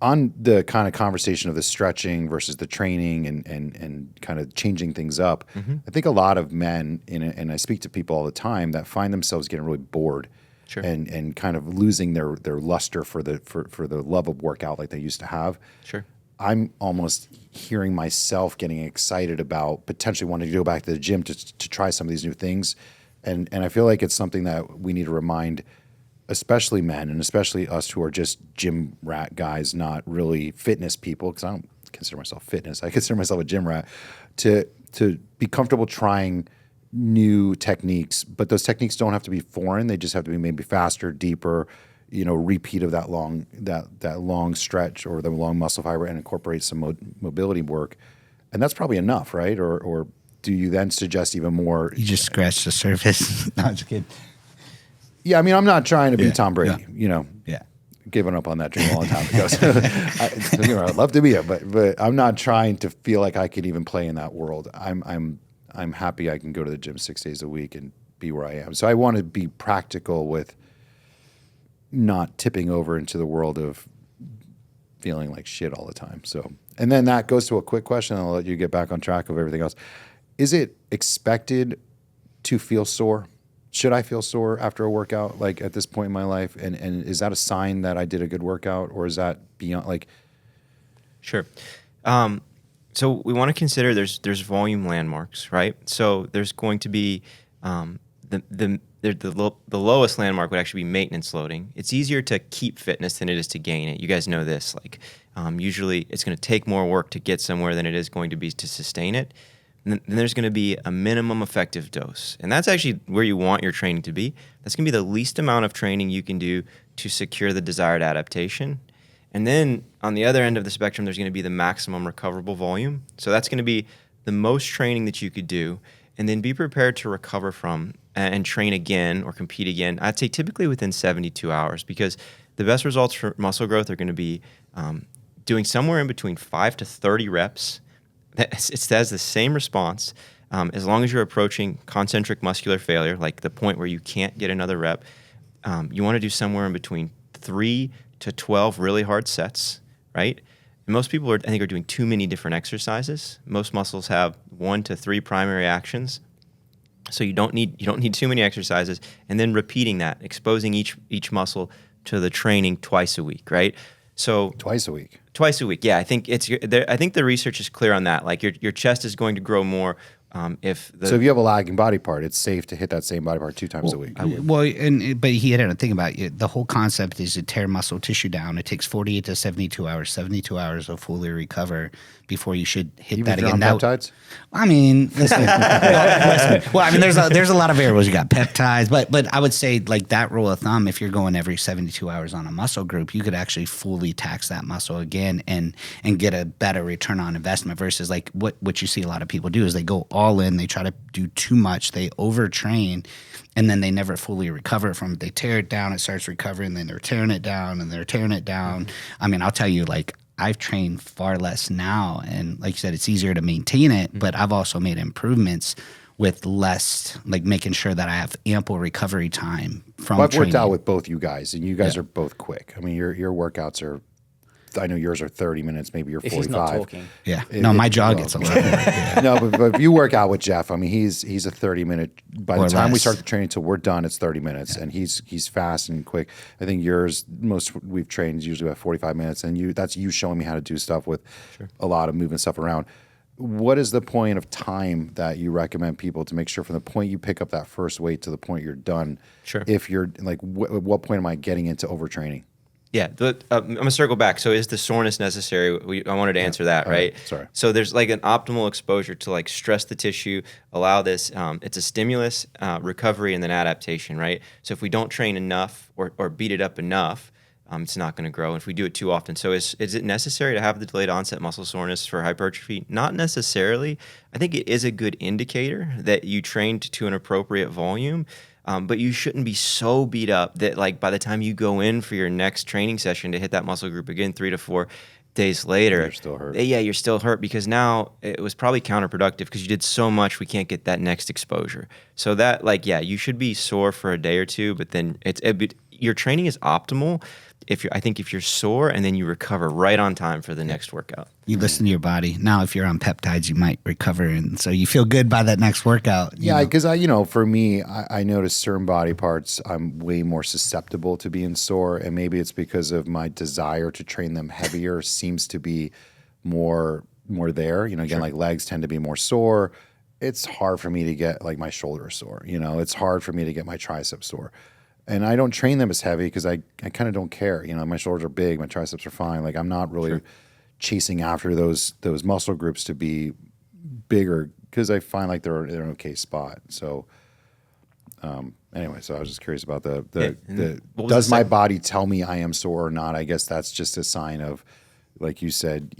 On the kind of conversation of the stretching versus the training and kind of changing things up, I think a lot of men, and I speak to people all the time, that find themselves getting really bored and kind of losing their luster for the love of workout like they used to have. Sure. I'm almost hearing myself getting excited about potentially wanting to go back to the gym to try some of these new things. And I feel like it's something that we need to remind especially men and especially us who are just gym rat guys, not really fitness people, because I don't consider myself fitness. I consider myself a gym rat, to be comfortable trying new techniques, but those techniques don't have to be foreign. They just have to be maybe faster, deeper, repeat of that long stretch or the long muscle fiber, and incorporate some mobility work. And that's probably enough, right? Or do you then suggest even more? You just scratch the surface. No, I'm just kidding. Yeah, I mean, I'm not trying to be Tom Brady, Yeah. Giving up on that dream a long time ago. So, I'd love to be it, but I'm not trying to feel like I could even play in that world. I'm happy I can go to the gym 6 days a week and be where I am. So I want to be practical with not tipping over into the world of feeling like shit all the time. So, and then that goes to a quick question, and I'll let you get back on track of everything else. Is it expected to feel sore? Should I feel sore after a workout, like at this point in my life? And is that a sign that I did a good workout, or is that beyond, like? Sure. So we want to consider there's volume landmarks, right? So there's going to be the lowest landmark would actually be maintenance loading. It's easier to keep fitness than it is to gain it. You guys know this. Like usually it's going to take more work to get somewhere than it is going to be to sustain it. And then there's going to be a minimum effective dose. And that's actually where you want your training to be. That's going to be the least amount of training you can do to secure the desired adaptation. And then on the other end of the spectrum, there's going to be the maximum recoverable volume. So that's going to be the most training that you could do. And then be prepared to recover from and train again or compete again. I'd say typically within 72 hours, because the best results for muscle growth are going to be doing somewhere in between 5 to 30 reps. It has the same response as long as you're approaching concentric muscular failure, like the point where you can't get another rep. You want to do somewhere in between 3 to 12 really hard sets, right? And most people are doing too many different exercises. Most muscles have 1 to 3 primary actions, so you don't need too many exercises. And then repeating that, exposing each muscle to the training twice a week, right? So Twice a week. Yeah. I think the research is clear on that. Like your chest is going to grow more So if you have a lagging body part, it's safe to hit that same body part 2 times a week. But he had to think about it. The whole concept is to tear muscle tissue down. It takes 48 to 72 hours. 72 hours will fully recover before you should hit Even that if you're again. on peptides? I mean, listen. Well, I mean, there's a lot of variables. You got peptides, but I would say like that rule of thumb, if you're going every 72 hours on a muscle group, you could actually fully tax that muscle again and get a better return on investment versus like what you see a lot of people do is they go all in, they try to do too much, they overtrain, and then they never fully recover from it. They tear it down, it starts recovering, then they're tearing it down and they're tearing it down. I mean, I'll tell you, like, I've trained far less now, and like you said, it's easier to maintain it, but I've also made improvements with less, like making sure that I have ample recovery time from Well, I've training. worked out with both you guys, and you guys are both quick. I mean, your workouts are. I know yours are 30 minutes, maybe you're 45. If he's not talking. Yeah. No, my jaw gets a lot more. Yeah. No, but if you work out with Jeff, I mean, he's a 30-minute. By the Or time we less. start the training till we're done, it's 30 minutes, and he's fast and quick. I think yours, most we've trained is usually about 45 minutes, and that's you showing me how to do stuff with a lot of moving stuff around. What is the point of time that you recommend people to make sure from the point you pick up that first weight to the point you're done? Sure. If you're like, at what point am I getting into overtraining? Yeah, I'm gonna circle back. So, is the soreness necessary? I wanted to answer that, right? Sorry. So, there's like an optimal exposure to like stress the tissue, allow this. It's a stimulus, recovery, and then adaptation, right? So, if we don't train enough or beat it up enough, it's not going to grow. If we do it too often, so is it necessary to have the delayed onset muscle soreness for hypertrophy? Not necessarily. I think it is a good indicator that you trained to an appropriate volume. But you shouldn't be so beat up that like by the time you go in for your next training session to hit that muscle group again 3 to 4 days later, You're still hurt. Yeah, you're still hurt because now it was probably counterproductive because you did so much we can't get that next exposure. So that like you should be sore for a day or two, but then your training is optimal I think if you're sore and then you recover right on time for the next workout. You listen to your body. Now, if you're on peptides, you might recover, and so you feel good by that next workout. Yeah, because for me, I notice certain body parts I'm way more susceptible to being sore, and maybe it's because of my desire to train them heavier seems to be more there. Again, like legs tend to be more sore. It's hard for me to get like my shoulder sore. It's hard for me to get my triceps sore. And I don't train them as heavy because I kind of don't care. My shoulders are big, my triceps are fine. Like I'm not really chasing after those muscle groups to be bigger because I find like they're in an okay spot. So anyway, so I was just curious about does my body tell me I am sore or not? I guess that's just a sign of, like you said,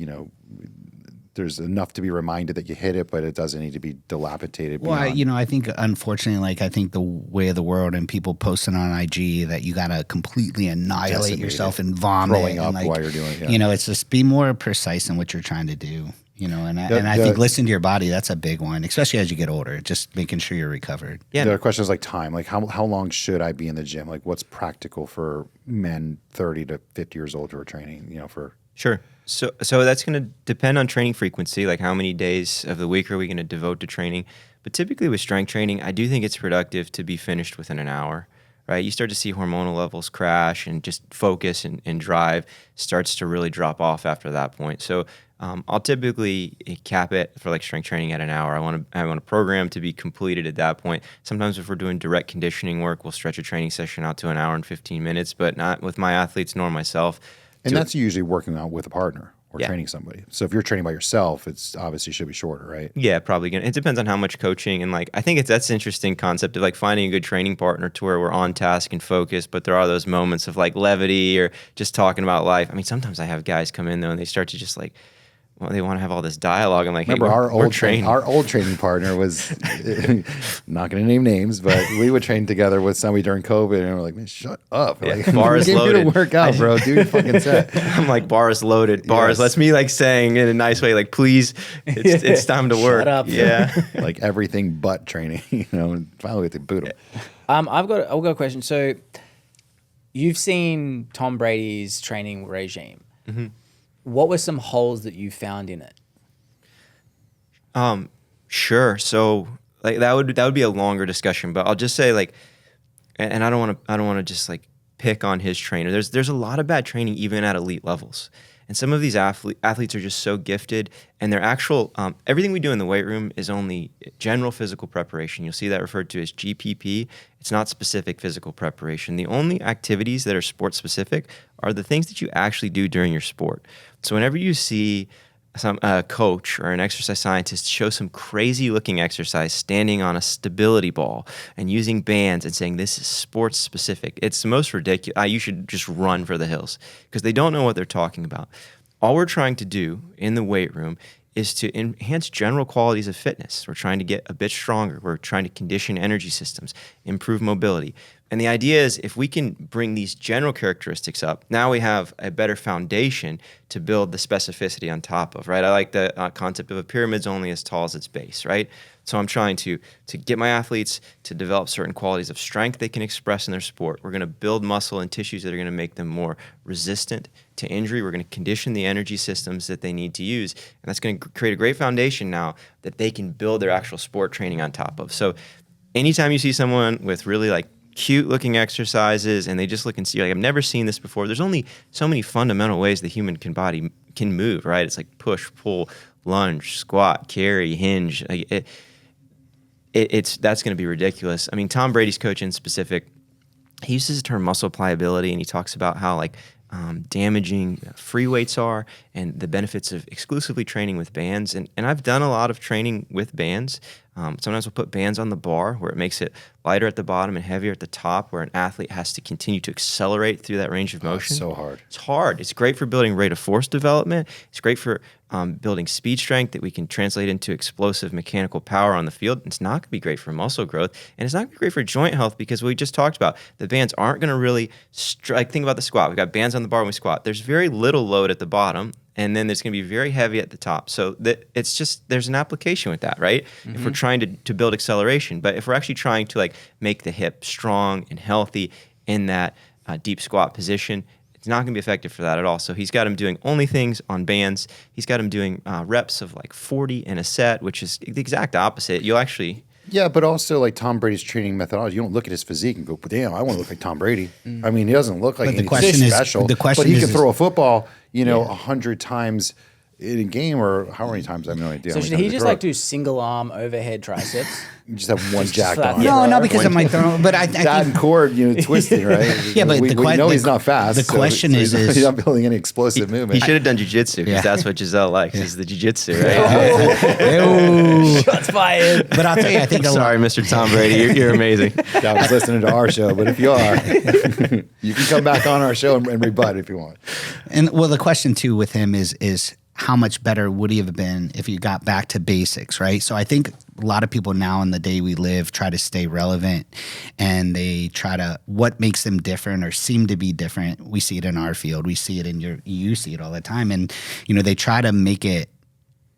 there's enough to be reminded that you hit it, but it doesn't need to be dilapidated. Well, I think unfortunately, I think the way of the world and people posting on IG that you got to completely annihilate Decimated. yourself and vomit. Throwing up and while you're doing it. Yeah. It's just be more precise in what you're trying to do. I think listen to your body. That's a big one, especially as you get older. Just making sure you're recovered. Yeah. The other question is like time. Like how long should I be in the gym? Like what's practical for men 30 to 50 years old who are training? For Sure. So that's going to depend on training frequency, like how many days of the week are we going to devote to training. But typically with strength training, I do think it's productive to be finished within an hour, right? You start to see hormonal levels crash and just focus and drive starts to really drop off after that point. So I'll typically cap it for like strength training at an hour. I want a program to be completed at that point. Sometimes if we're doing direct conditioning work, we'll stretch a training session out to an hour and 15 minutes, but not with my athletes nor myself. And that's usually working out with a partner or Yeah. training somebody. So if you're training by yourself, it's obviously should be shorter, right? Yeah, probably gonna. It depends on how much coaching and like I think that's an interesting concept of like finding a good training partner to where we're on task and focused, but there are those moments of like levity or just talking about life. I mean, sometimes I have guys come in though and they start to just like, well, they want to have all this dialogue. I'm like, hey, Remember we're training. our old training partner was not going to name names, but we would train together with somebody during COVID, and we're like, man, shut up! Yeah, Like, bar we is came here to loaded. work out, bro. Do your fucking set. I'm like, bars loaded. Bars. Yes. That's me like saying in a nice way, like, please, it's time to work. Shut up. Yeah. Like everything but training, And finally, we had to boot him. I've got a question. So, you've seen Tom Brady's training regime. Mm-hmm. What were some holes that you found in it? Sure. So like that would be a longer discussion, but I'll just say like, and I don't want to just like pick on his trainer. There's a lot of bad training even at elite levels. And some of these athletes are just so gifted, and their actual everything we do in the weight room is only general physical preparation. You'll see that referred to as GPP. It's not specific physical preparation. The only activities that are sport specific are the things that you actually do during your sport. So whenever you see some coach or an exercise scientist show some crazy looking exercise standing on a stability ball and using bands and saying this is sports specific, it's the most ridiculous. You should just run for the hills because they don't know what they're talking about. All we're trying to do in the weight room is to enhance general qualities of fitness. We're trying to get a bit stronger. We're trying to condition energy systems, improve mobility. And the idea is if we can bring these general characteristics up, now we have a better foundation to build the specificity on top of, right? I like the concept of a pyramid's only as tall as its base, right? So I'm trying to get my athletes to develop certain qualities of strength they can express in their sport. We're going to build muscle and tissues that are going to make them more resistant to injury. We're going to condition the energy systems that they need to use. And that's going to create a great foundation now that they can build their actual sport training on top of. So anytime you see someone with really like cute looking exercises and they just look and see, like, I've never seen this before. There's only so many fundamental ways the human body can move, right? It's like push, pull, lunge, squat, carry, hinge. Like that's going to be ridiculous. I mean, Tom Brady's coach in specific, he uses the term muscle pliability, and he talks about how like damaging free weights are and the benefits of exclusively training with bands. And I've done a lot of training with bands. Sometimes we'll put bands on the bar where it makes it lighter at the bottom and heavier at the top, where an athlete has to continue to accelerate through that range of motion. It's so hard. It's hard. It's great for building rate of force development. It's great for building speed strength that we can translate into explosive mechanical power on the field. It's not going to be great for muscle growth, and it's not going to be great for joint health, because we just talked about the bands aren't going to really like, think about the squat. We've got bands on the bar when we squat. There's very little load at the bottom, and then there's going to be very heavy at the top. So it's just, there's an application with that, right? Mm-hmm. If we're trying to build acceleration, but if we're actually trying to like make the hip strong and healthy in that deep squat position, it's not going to be effective for that at all. So he's got him doing only things on bands. He's got him doing reps of like 40 in a set, which is the exact opposite. You'll actually... Yeah, but also like Tom Brady's training methodology, you don't look at his physique and go, damn, I want to look like Tom Brady. I mean, he doesn't look like anything special. But he can throw a football, 100 times in a game, or how many times? I have no idea. So should he just like do single arm overhead triceps? You just have one jack on. No, because it might throw. But I that and cord, twisting, right? Yeah, but we know he's not fast. The question is he's not building any explosive movement. He should have done jiu-jitsu, because that's what Giselle likes, is the jiu-jitsu, right? Shots fired. But I'll tell you, I think. Sorry, Mr. Tom Brady, you're amazing. I was listening to our show, but if you are, you can come back on our show and rebut if you want. And well, the question too with him is how much better would he have been if you got back to basics, right? So I think a lot of people now in the day we live try to stay relevant, and they try to, what makes them different or seem to be different. We see it in our field. We see it you see it all the time. And, they try to make it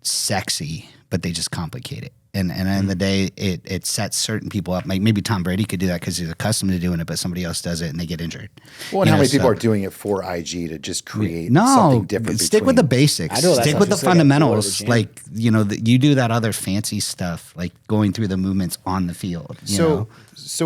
sexy, but they just complicate it. And at the end of the day, it sets certain people up. Like maybe Tom Brady could do that because he's accustomed to doing it, but somebody else does it and they get injured. Well, and how many people are doing it for IG to just create something different? Stick with the basics. Stick with the fundamentals. Like, you do that other fancy stuff, like going through the movements on the field. So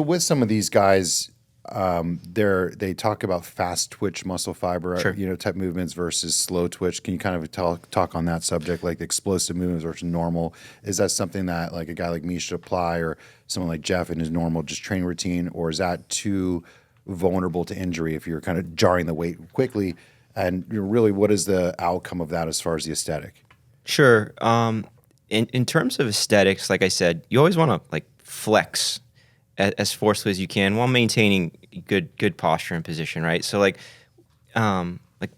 with some of these guys, they talk about fast twitch muscle fiber, type movements versus slow twitch. Can you kind of talk on that subject, like explosive movements versus normal? Is that something that like a guy like me should apply, or someone like Jeff in his normal just training routine, or is that too vulnerable to injury if you're kind of jarring the weight quickly? And really, what is the outcome of that as far as the aesthetic? Sure. In terms of aesthetics, like I said, you always want to like flex as forcefully as you can while maintaining good posture and position, right? So like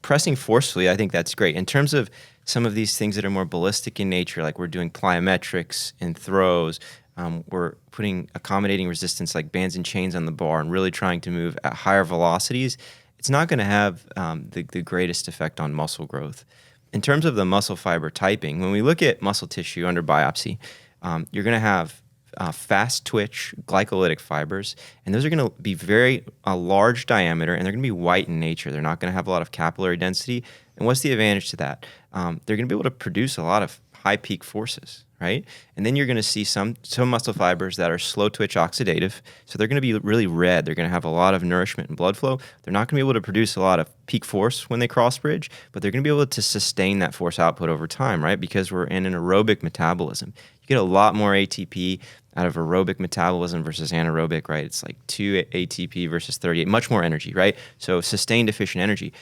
pressing forcefully, I think that's great. In terms of some of these things that are more ballistic in nature, like we're doing plyometrics and throws, we're putting accommodating resistance like bands and chains on the bar and really trying to move at higher velocities, it's not going to have the greatest effect on muscle growth. In terms of the muscle fiber typing, when we look at muscle tissue under biopsy, you're going to have fast twitch glycolytic fibers, and those are going to be very large diameter, and they're going to be white in nature. They're not going to have a lot of capillary density. And what's the advantage to that? They're going to be able to produce a lot of high peak forces, right? And then you're going to see some muscle fibers that are slow twitch oxidative, so they're going to be really red. They're going to have a lot of nourishment and blood flow. They're not going to be able to produce a lot of peak force when they cross bridge, but they're going to be able to sustain that force output over time, right? Because we're in an aerobic metabolism. You get a lot more ATP out of aerobic metabolism versus anaerobic, right? It's like 2 ATP versus 38, much more energy, right? So sustained efficient energy.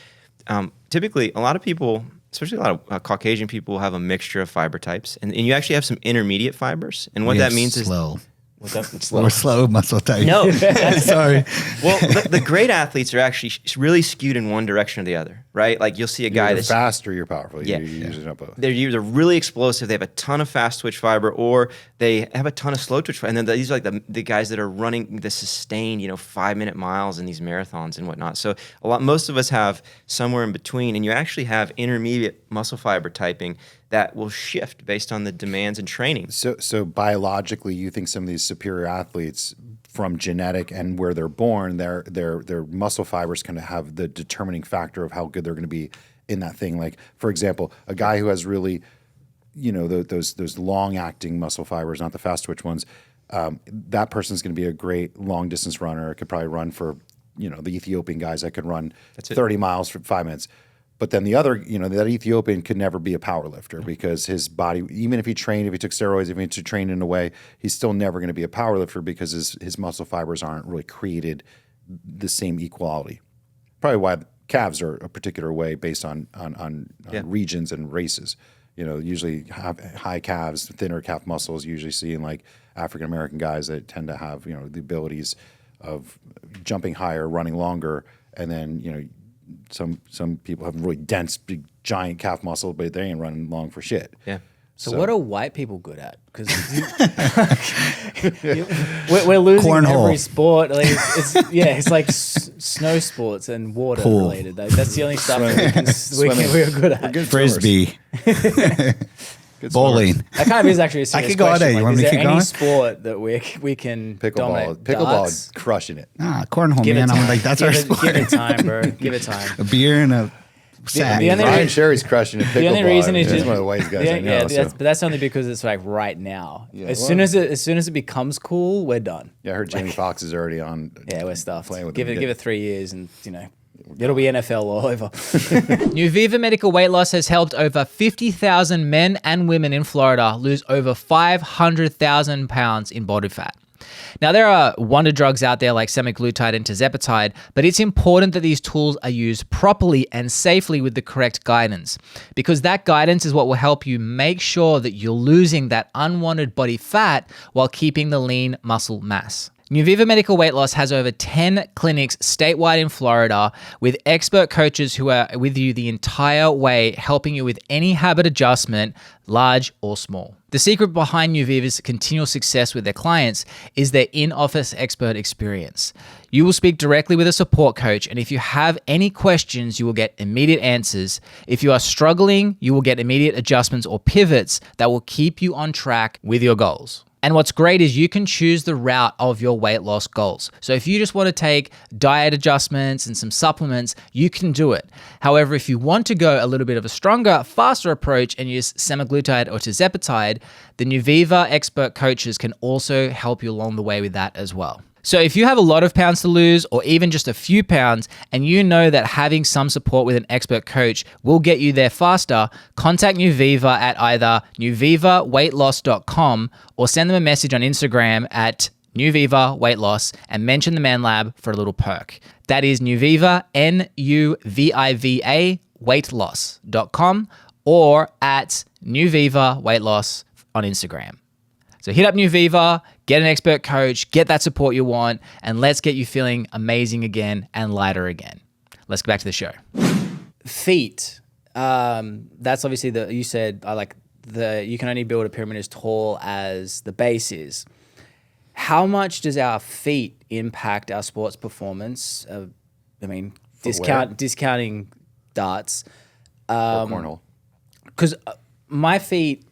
Typically, a lot of people, especially a lot of Caucasian people, will have a mixture of fiber types, and you actually have some intermediate fibers. And what that means is slow. What's up? Slow. Or slow muscle type. No, sorry. Well, the great athletes are actually really skewed in one direction or the other, right? right? Like you'll see a guy You're that's fast or you're powerful. Yeah. You usually not both. they're either really explosive, they have a ton of fast twitch fiber, or they have a ton of slow twitch fiber. And then these are like the guys that are running the sustained, 5-minute miles in these marathons and whatnot. So most of us have somewhere in between, and you actually have intermediate muscle fiber typing that will shift based on the demands and training. So biologically, you think some of these superior athletes, from genetic and where they're born, their muscle fibers kind of have the determining factor of how good they're going to be in that thing. Like, for example, a guy who has really, those long acting muscle fibers, not the fast twitch ones, that person's going to be a great long distance runner. Could probably run for, the Ethiopian guys that could run 30 miles for 5 minutes. But then the other, that Ethiopian could never be a power lifter because his body, even if he trained, if he took steroids, if he trained in a way, he's still never going to be a power lifter because his muscle fibers aren't really created the same equality. Probably why calves are a particular way based on regions and races. Usually high calves, thinner calf muscles, usually see in like African American guys that tend to have, the abilities of jumping higher, running longer, and then, some people have really dense, big, giant calf muscle, but they ain't running long for shit. Yeah. So what are white people good at? Because we're losing Cornhole. every sport. Like it's like snow sports and water Pool. related. Like, that's the only stuff that we're good at. Frisbee. Good Bowling. swimmers. That kind of is actually a serious could go all question. day. You Like, want is me to there keep any going? sport that we can dominate? Darts? Pickleball, crushing it. Cornhole, Give it man. time. I'm like, that's give our it, sport. Give it time, bro. Give it time. A beer and a sack. the only Ryan re- Sherry's crushing it. Pickleball. The only reason is He's just one of the white guys I know. but that's only because it's like right now. Yeah, as well- soon as it becomes cool, we're done. I heard Jamie Foxx is already on. Yeah, we're stuffed. Playing with Give them. it 3 years, and it'll be NFL all over. Nuviva Medical Weight Loss has helped over 50,000 men and women in Florida lose over 500,000 pounds in body fat. Now, there are wonder drugs out there like semaglutide and tirzepatide, but it's important that these tools are used properly and safely with the correct guidance, because that guidance is what will help you make sure that you're losing that unwanted body fat while keeping the lean muscle mass. Nuviva Medical Weight Loss has over 10 clinics statewide in Florida with expert coaches who are with you the entire way, helping you with any habit adjustment, large or small. The secret behind Nuviva's continual success with their clients is their in-office expert experience. You will speak directly with a support coach, and if you have any questions, you will get immediate answers. If you are struggling, you will get immediate adjustments or pivots that will keep you on track with your goals. And what's great is you can choose the route of your weight loss goals. So if you just want to take diet adjustments and some supplements, you can do it. However, if you want to go a little bit of a stronger, faster approach and use semaglutide or tirzepatide, the Nuviva expert coaches can also help you along the way with that as well. So if you have a lot of pounds to lose or even just a few pounds, and you know that having some support with an expert coach will get you there faster, contact Nuviva at either nuvivaweightloss.com or send them a message on Instagram at Nuviva Weight Loss and mention the ManLab for a little perk. That is Nuviva, Nuviva weightloss.com or at Nuviva Weight Loss on Instagram. So hit up Nuviva, get an expert coach, get that support you want, and let's get you feeling amazing again and lighter again. Let's get back to the show. Feet. That's obviously you said you can only build a pyramid as tall as the base is. How much does our feet impact our sports performance? Discounting darts. Or cornhole. Because my feet,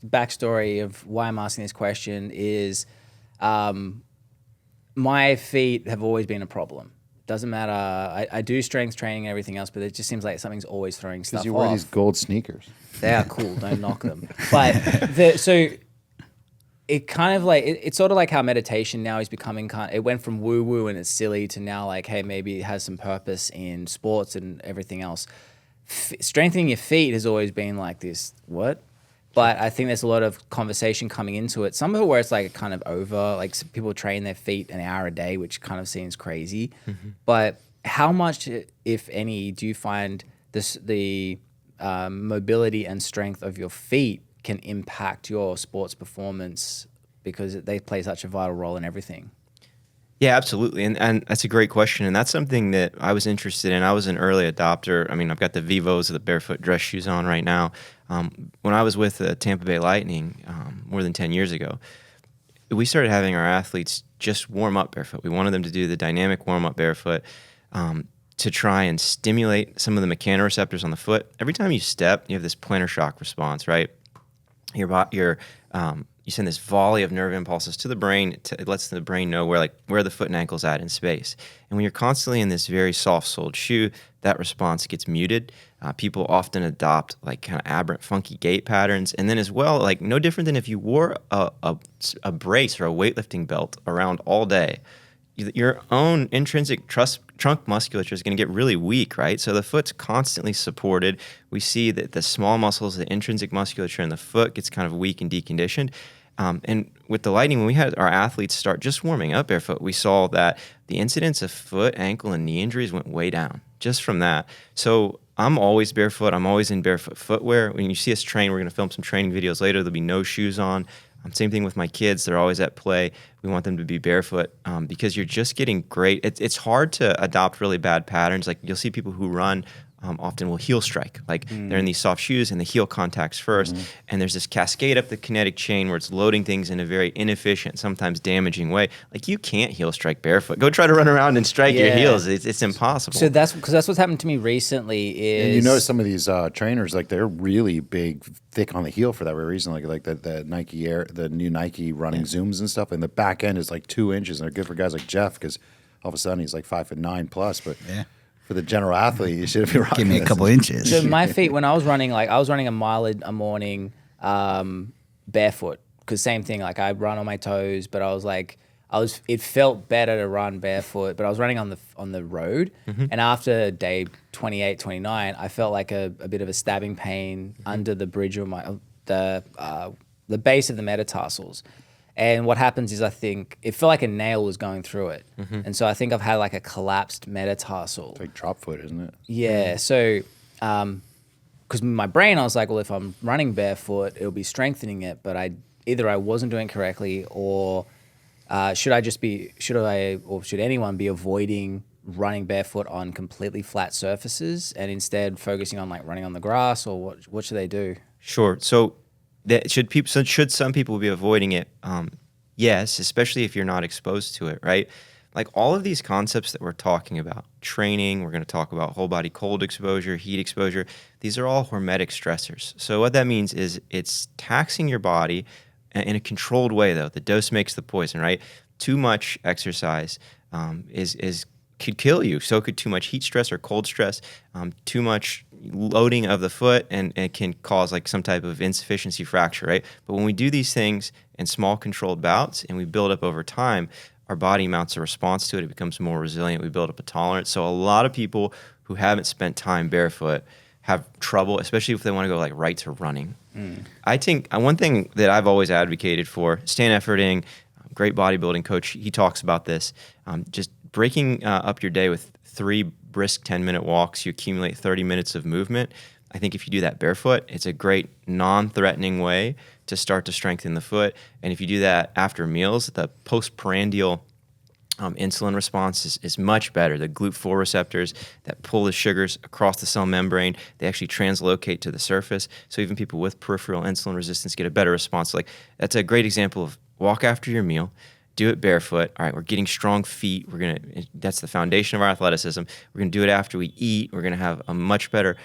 backstory of why I'm asking this question is my feet have always been a problem. Doesn't matter. I do strength training and everything else, but it just seems like something's always throwing stuff off. Because you wear these gold sneakers. They are cool. Don't knock them. But so it kind of it's sort of like how meditation now is becoming it went from woo woo and it's silly to now hey, maybe it has some purpose in sports and everything else. Strengthening your feet has always been this. What? But I think there's a lot of conversation coming into it. Some of it where it's kind of over, people train their feet an hour a day, which kind of seems crazy. Mm-hmm. But how much, if any, do you find the mobility and strength of your feet can impact your sports performance because they play such a vital role in everything? Yeah, absolutely. And that's a great question. And that's something that I was interested in. I was an early adopter. I mean, I've got the Vivos, the barefoot dress shoes on right now. When I was with the Tampa Bay Lightning more than 10 years ago, we started having our athletes just warm up barefoot. We wanted them to do the dynamic warm up barefoot to try and stimulate some of the mechanoreceptors on the foot. Every time you step, you have this plantar shock response, right? You send this volley of nerve impulses to the brain. It lets the brain know where the foot and ankle's at in space. And when you're constantly in this very soft-soled shoe, that response gets muted. People often adopt like kind of aberrant, funky gait patterns. And then as well, like no different than if you wore a brace or a weightlifting belt around all day, your own intrinsic trunk musculature is going to get really weak, right? So the foot's constantly supported. We see that the small muscles, the intrinsic musculature in the foot gets kind of weak and deconditioned. And with the Lightning, when we had our athletes start just warming up barefoot, we saw that the incidence of foot, ankle, and knee injuries went way down just from that. So I'm always barefoot. I'm always in barefoot footwear. When you see us train, we're going to film some training videos later. There'll be no shoes on. Same thing with my kids. They're always at play. We want them to be barefoot because you're just getting great. It's hard to adopt really bad patterns. Like you'll see people who run often will heel strike. Like they're in these soft shoes and the heel contacts first. And there's this cascade up the kinetic chain where it's loading things in a very inefficient, sometimes damaging way. Like you can't heel strike barefoot. Go try to run around and strike your heels. It's impossible. So that's what's happened to me recently is... And you notice some of these trainers, like they're really big, thick on the heel for that very reason. Like the Nike Air, the new Nike running Zooms and stuff. And the back end is like 2 inches. And they're good for guys like Jeff because all of a sudden he's like 5'9" plus. But for the general athlete, you should be rocking. Give me a couple inches. So my feet, when I was running, like I was running a mile a morning barefoot because same thing. Like I run on my toes, but it felt better to run barefoot, but I was running on the road. And after day 28, 29, I felt like a bit of a stabbing pain under the bridge of the base of the metatarsals. And what happens is I think it felt like a nail was going through it. And so I think I've had like a collapsed metatarsal. It's like drop foot, isn't it? Yeah. So, because in my brain, I was like, well, if I'm running barefoot, it'll be strengthening it. But I wasn't doing it correctly, or should anyone be avoiding running barefoot on completely flat surfaces and instead focusing on like running on the grass, or what should they do? Sure. So should some people be avoiding it? Yes, especially if you're not exposed to it, right? Like all of these concepts that we're talking about, training, we're going to talk about whole body cold exposure, heat exposure. These are all hormetic stressors. So what that means is it's taxing your body in a controlled way, though. The dose makes the poison, right? Too much exercise could kill you. So could too much heat stress or cold stress, too much loading of the foot, and it can cause like some type of insufficiency fracture, right? But when we do these things in small controlled bouts and we build up over time, our body mounts a response to it. It becomes more resilient. We build up a tolerance. So a lot of people who haven't spent time barefoot have trouble, especially if they want to go like right to running. I think one thing that I've always advocated for, Stan Efferding, great bodybuilding coach, he talks about this, just breaking up your day with 3 brisk 10-minute walks, you accumulate 30 minutes of movement. I think if you do that barefoot, it's a great non-threatening way to start to strengthen the foot. And if you do that after meals, the postprandial insulin response is much better. The GLUT4 receptors that pull the sugars across the cell membrane, they actually translocate to the surface. So even people with peripheral insulin resistance get a better response. Like that's a great example of walk after your meal. Do it barefoot. All right, we're getting strong feet. That's the foundation of our athleticism. We're gonna do it after we eat. We're gonna have a much better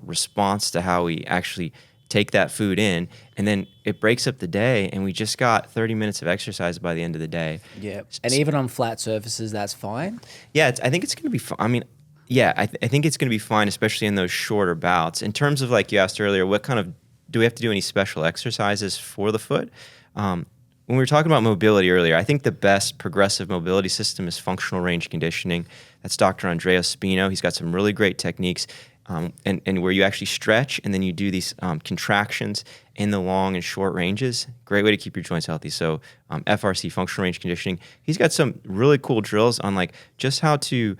response to how we actually take that food in, and then it breaks up the day, and we just got 30 minutes of exercise by the end of the day. Yeah, and even on flat surfaces, that's fine. Yeah, I think it's gonna be fine. I mean, yeah, I think it's gonna be fine, especially in those shorter bouts. In terms of like you asked earlier, what kind of do we have to do any special exercises for the foot? When we were talking about mobility earlier, I think the best progressive mobility system is functional range conditioning. That's Dr. Andrea Spino. He's got some really great techniques and where you actually stretch and then you do these contractions in the long and short ranges. Great way to keep your joints healthy. So FRC, functional range conditioning. He's got some really cool drills on like just how to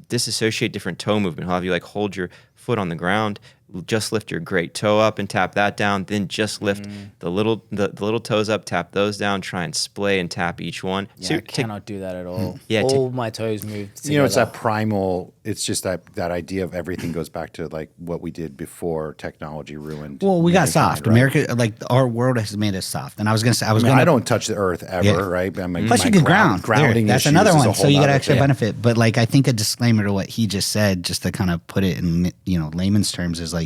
disassociate different toe movement. He'll have you like hold your foot on the ground, just lift your great toe up and tap that down. Then just lift the little toes up, tap those down, try and splay and tap each one. Yeah, So I cannot do that at all. Yeah, all my toes move together. You know, it's that primal. It's just that idea of everything goes back to like what we did before technology ruined. Well, we got mankind, soft. right? America, like our world has made us soft. And I was gonna say, I don't touch the earth ever, Yeah. right? I mean, Plus, my you can ground. grounding. That's issues another is a one. So whole you get nother extra thing. benefit. But like, I think a disclaimer to what he just said, just to kind of put it in layman's terms, is like,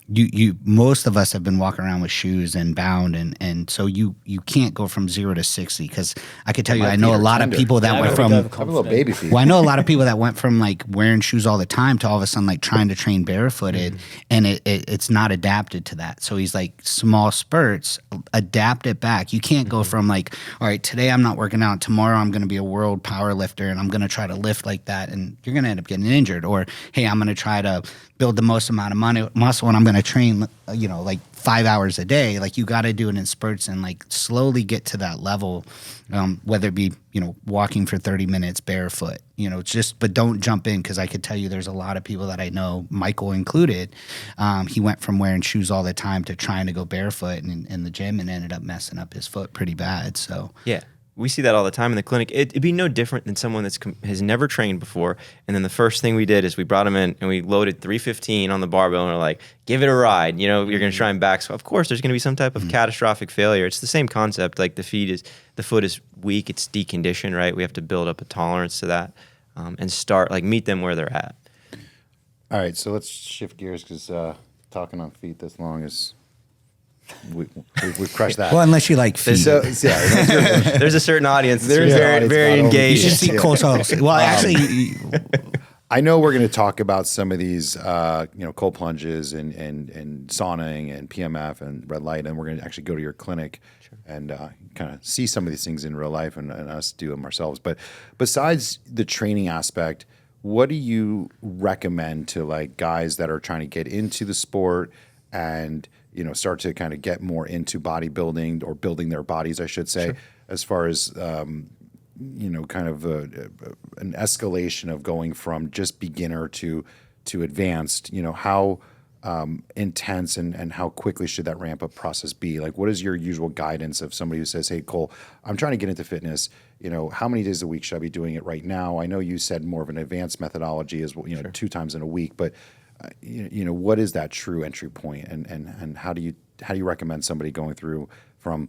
you most of us have been walking around with shoes and bound, and so you can't go from 0 to 60. Because I could tell you, My I know feet a are lot tender. of people that Yeah, went I from. would I have a little baby feet. Well, I know a lot of people that went from like wearing shoes all the time to all of a sudden like trying to train barefooted, and it's not adapted to that. So he's like, small spurts, adapt it back. You can't go from like, all right, today I'm not working out, tomorrow I'm going to be a world power lifter and I'm going to try to lift like that, and you're going to end up getting injured. Or hey, I'm going to try to build the most amount of muscle and I'm going to train, like 5 hours a day. Like you got to do it in spurts and like slowly get to that level, whether it be, walking for 30 minutes barefoot, but don't jump in. Cause I could tell you there's a lot of people that I know, Michael included. He went from wearing shoes all the time to trying to go barefoot in the gym and ended up messing up his foot pretty bad. So Yeah. We see that all the time in the clinic. It'd be no different than someone has never trained before. And then the first thing we did is we brought them in and we loaded 315 on the barbell and we're like, give it a ride. You're going to try and back. So of course, there's going to be some type of catastrophic failure. It's the same concept. Like the foot is weak. It's deconditioned, right? We have to build up a tolerance to that and start meet them where they're at. All right, so let's shift gears because talking on feet this long is we've crushed that. well, unless you like feet. So, yeah, There's a certain audience that's There's an very, audience very not only- engaged. you should see Cole Sauce. Well, actually, I know we're going to talk about some of these, cold plunges and sauning and PMF and red light, and we're going to actually go to your clinic and kind of see some of these things in real life and us do them ourselves. But besides the training aspect, what do you recommend to like guys that are trying to get into the sport and start to kind of get more into bodybuilding or building their bodies, I should say, as far as kind of an escalation of going from just beginner to advanced, how intense and how quickly should that ramp up process be? Like, what is your usual guidance of somebody who says, hey, Cole, I'm trying to get into fitness, how many days a week should I be doing it right now? I know you said more of an advanced methodology is, 2 times in a week, but what is that true entry point and how do you recommend somebody going through from,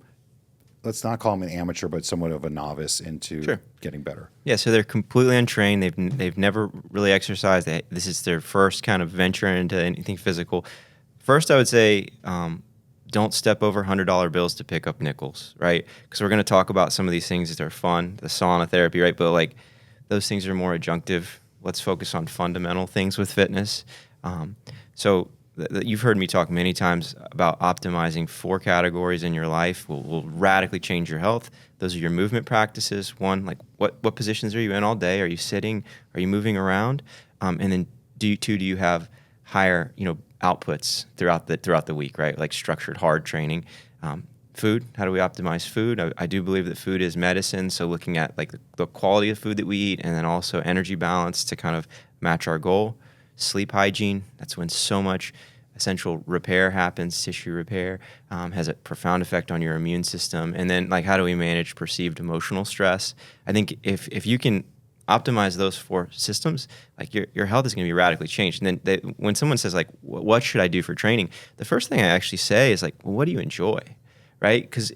let's not call them an amateur, but somewhat of a novice into getting better? Yeah, so they're completely untrained. They've never really exercised. This is their first kind of venture into anything physical. First, I would say don't step over $100 bills to pick up nickels, right? Because we're going to talk about some of these things that are fun, the sauna therapy, right? But like those things are more adjunctive. Let's focus on fundamental things with fitness. So you've heard me talk many times about optimizing 4 categories in your life will radically change your health. Those are your movement practices. 1, like what positions are you in all day? Are you sitting? Are you moving around? And then do you have higher outputs throughout the week, right? Like structured hard training. Food. How do we optimize food? I do believe that food is medicine. So looking at like the quality of food that we eat, and then also energy balance to kind of match our goal. Sleep hygiene. That's when so much essential repair happens. Tissue repair has a profound effect on your immune system. And then like how do we manage perceived emotional stress? I think if you can optimize those 4 systems, like your health is going to be radically changed. And then when someone says like, what should I do for training? The first thing I actually say is like, well, what do you enjoy? Right? Because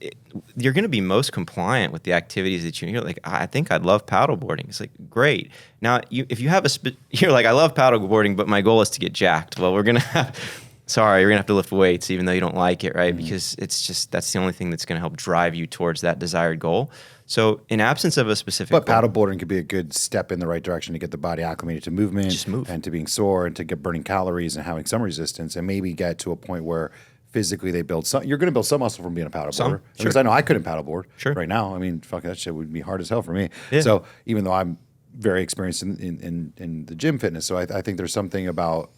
you're going to be most compliant with the activities that you're like, I think I'd love paddleboarding. It's like, great. Now, if you have you're like, I love paddleboarding, but my goal is to get jacked. Well, you're going to have to lift weights even though you don't like it, right? Mm-hmm. Because that's the only thing that's going to help drive you towards that desired goal. So in absence of a specific But paddleboarding could be a good step in the right direction to get the body acclimated to movement. Just move. And to being sore and to get burning calories and having some resistance and maybe get to a point where physically they build some, you're going to build some muscle from being a paddleboarder. Because I know I couldn't paddleboard right now. I mean, fuck, that shit would be hard as hell for me. Yeah. So even though I'm very experienced in the gym fitness, so I think there's something about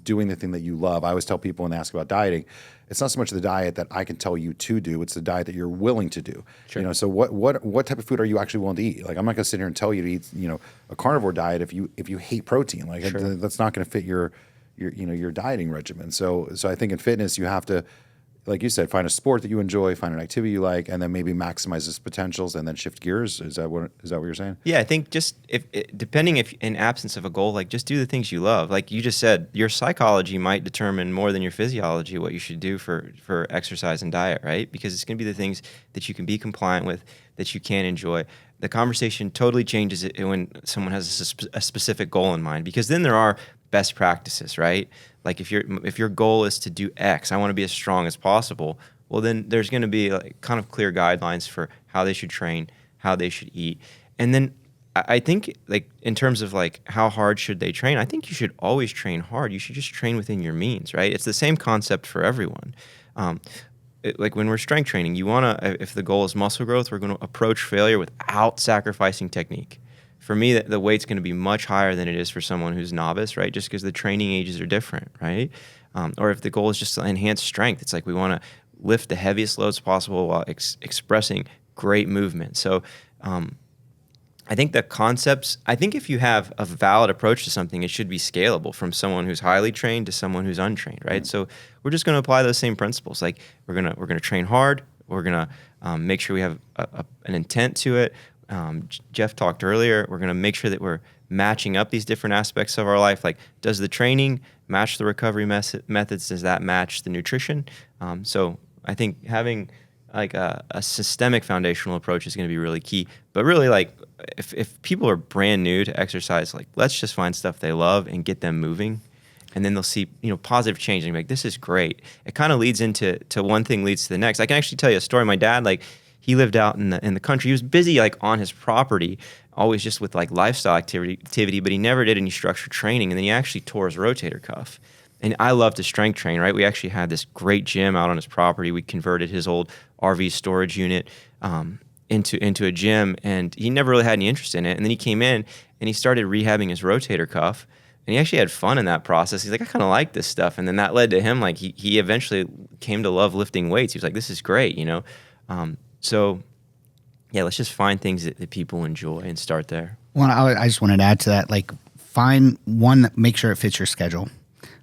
doing the thing that you love. I always tell people when they ask about dieting, it's not so much the diet that I can tell you to do, it's the diet that you're willing to do. Sure. So what type of food are you actually willing to eat? Like I'm not going to sit here and tell you to eat, a carnivore diet if you hate protein. Like that's not going to fit your your dieting regimen. So I think in fitness you have to, like you said, find a sport that you enjoy, find an activity you like, and then maybe maximize its potentials, and then shift gears. Is that what you're saying? Yeah, I think just depending if in absence of a goal, like just do the things you love. Like you just said, your psychology might determine more than your physiology what you should do for exercise and diet, right? Because it's going to be the things that you can be compliant with, that you can enjoy. The conversation totally changes it when someone has a specific goal in mind, because then there are best practices, right? Like if your goal is to do X, I want to be as strong as possible. Well, then there's going to be like kind of clear guidelines for how they should train, how they should eat. And then I think like in terms of like how hard should they train, I think you should always train hard. You should just train within your means, right? It's the same concept for everyone. Like when we're strength training, you want to, if the goal is muscle growth, we're going to approach failure without sacrificing technique. For me, the weight's going to be much higher than it is for someone who's novice, right? Just because the training ages are different, right? Or if the goal is just to enhance strength, it's like we want to lift the heaviest loads possible while expressing great movement. So I think the concepts, I think if you have a valid approach to something, it should be scalable from someone who's highly trained to someone who's untrained, right? So we're just going to apply those same principles. Like we're gonna train hard. We're gonna make sure we have an intent to it. Jeff talked earlier, we're going to make sure that we're matching up these different aspects of our life. Like, does the training match the recovery methods? Does that match the nutrition? So I think having like a systemic foundational approach is going to be really key. But really, like, if people are brand new to exercise, like, let's just find stuff they love and get them moving. And then they'll see, positive change and be like, this is great. It kind of leads into one thing leads to the next. I can actually tell you a story. My dad, like, he lived out in the country. He was busy like on his property, always just with like lifestyle activity, but he never did any structured training. And then he actually tore his rotator cuff. And I love to strength train, right? We actually had this great gym out on his property. We converted his old RV storage unit into a gym, and he never really had any interest in it. And then he came in and he started rehabbing his rotator cuff. And he actually had fun in that process. He's like, I kind of like this stuff. And then that led to him, like, he eventually came to love lifting weights. He was like, this is great, So, yeah, let's just find things that people enjoy and start there. Well, I just wanted to add to that. Like, find one, make sure it fits your schedule.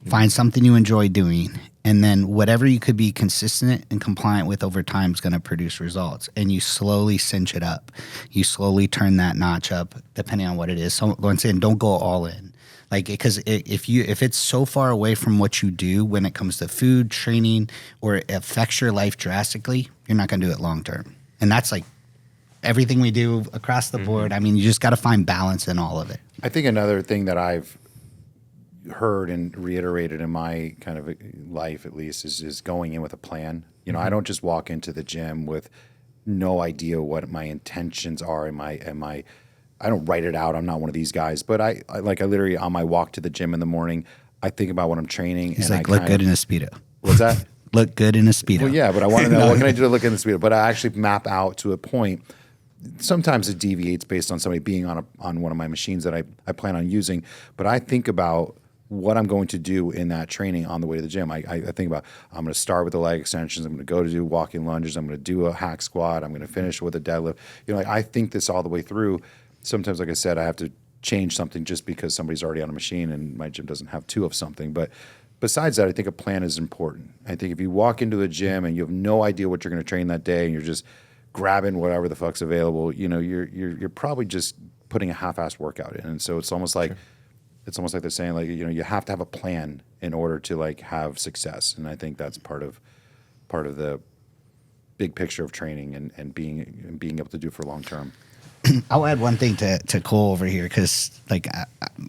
Find something you enjoy doing. And then whatever you could be consistent and compliant with over time is going to produce results. And you slowly cinch it up. You slowly turn that notch up, depending on what it is. So, once again, don't go all in. Like, because if it's so far away from what you do when it comes to food, training, or it affects your life drastically, you're not going to do it long term. And that's like everything we do across the board. I mean, you just got to find balance in all of it. I think another thing that I've heard and reiterated in my kind of life, at least, is going in with a plan. I don't just walk into the gym with no idea what my intentions are. I don't write it out. I'm not one of these guys, but I literally on my walk to the gym in the morning, I think about what I'm training. He's and like, look good in a Speedo. What's that? Look good in a Speedo. Well, yeah, but I want to know what can I do to look in the Speedo. But I actually map out to a point. Sometimes it deviates based on somebody being on one of my machines that I plan on using. But I think about what I'm going to do in that training on the way to the gym. I think about, I'm going to start with the leg extensions. I'm going to go to do walking lunges. I'm going to do a hack squat. I'm going to finish with a deadlift. I think this all the way through. Sometimes, like I said, I have to change something just because somebody's already on a machine and my gym doesn't have two of something. But besides that, I think a plan is important. I think if you walk into the gym and you have no idea what you're going to train that day and you're just grabbing whatever the fuck's available, you're probably just putting a half-assed workout in. And so it's almost like they're saying, like, you have to have a plan in order to like have success. And I think that's part of the big picture of training and being able to do it for long term. I'll add one thing to Cole over here, because like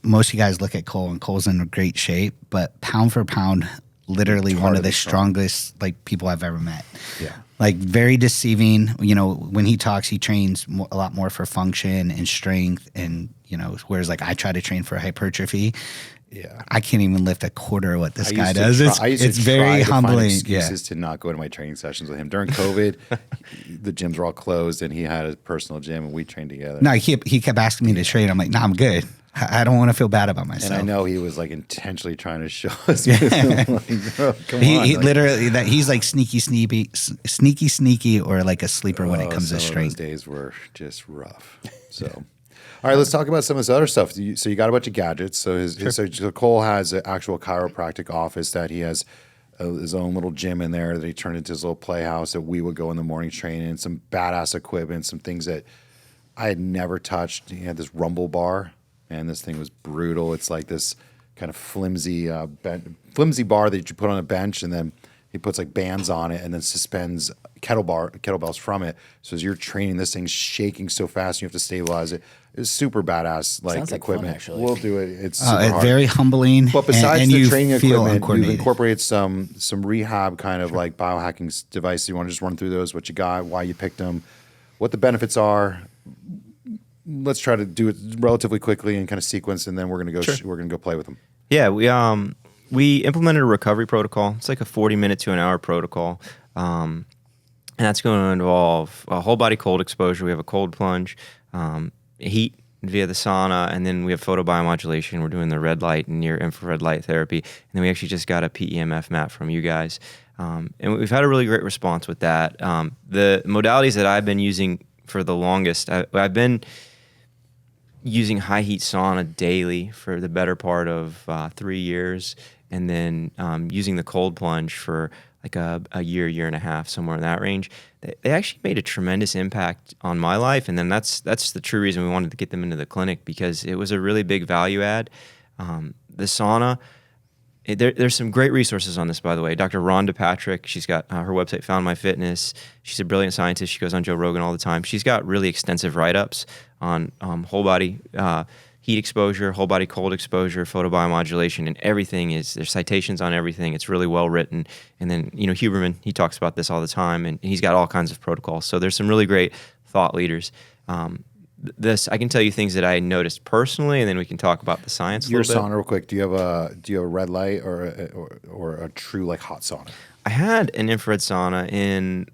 most of you guys look at Cole, and Cole's in great shape, but pound for pound, literally one of the strongest like people I've ever met. Yeah, like very deceiving. When he talks, he trains a lot more for function and strength, and whereas like I try to train for hypertrophy. Yeah, I can't even lift a quarter of what this guy does. It's very humbling. Find excuses to not go to my training sessions with him during COVID. The gyms were all closed, and he had a personal gym, and we trained together. No, he kept asking me to train. I'm like, no, I'm good. I don't want to feel bad about myself. And I know he was like intentionally trying to show us. Like, bro, come on. He literally he's like sneaky, or like a sleeper when it comes to strength. Those days were just rough. So. All right, let's talk about some of this other stuff. So you got a bunch of gadgets. So so Cole has an actual chiropractic office that he has his own little gym in there that he turned into his little playhouse that we would go in the morning training, some badass equipment, some things that I had never touched. He had this rumble bar, and this thing was brutal. It's like this kind of flimsy bar that you put on a bench, and then he puts like bands on it and then suspends kettlebells from it. So as you're training, this thing's shaking so fast, you have to stabilize it. It's super badass Sounds like equipment. fun, actually. We'll do it. It's super It's hard. very humbling. But besides and the you training feel equipment, you've uncoordinated. incorporated some rehab kind of like biohacking devices. You want to just run through those, what you got, why you picked them, what the benefits are. Let's try to do it relatively quickly and kind of sequence, and then we're gonna go play with them. Yeah, we implemented a recovery protocol. It's like a 40-minute to an hour protocol. And that's going to involve a whole body cold exposure. We have a cold plunge, heat via the sauna, and then we have photobiomodulation. We're doing the red light and near infrared light therapy. And then we actually just got a PEMF mat from you guys. And we've had a really great response with that. The modalities that I've been using for the longest, I've been using high heat sauna daily for the better part of 3 years, and then using the cold plunge for like a year and a half, somewhere in that range. They actually made a tremendous impact on my life, and then that's the true reason we wanted to get them into the clinic, because it was a really big value add. The sauna, there's some great resources on this, by the way. Dr. Rhonda Patrick, she's got her website, Found My Fitness. She's a brilliant scientist. She goes on Joe Rogan all the time. She's got really extensive write-ups on whole body heat exposure, whole body cold exposure, photobiomodulation, and everything there's citations on everything. It's really well written. And then, Huberman, he talks about this all the time, and he's got all kinds of protocols. So there's some really great thought leaders. I can tell you things that I noticed personally, and then we can talk about the science. Your a little bit. sauna, real quick. Do you have a red light or a true like hot sauna? I had an infrared sauna in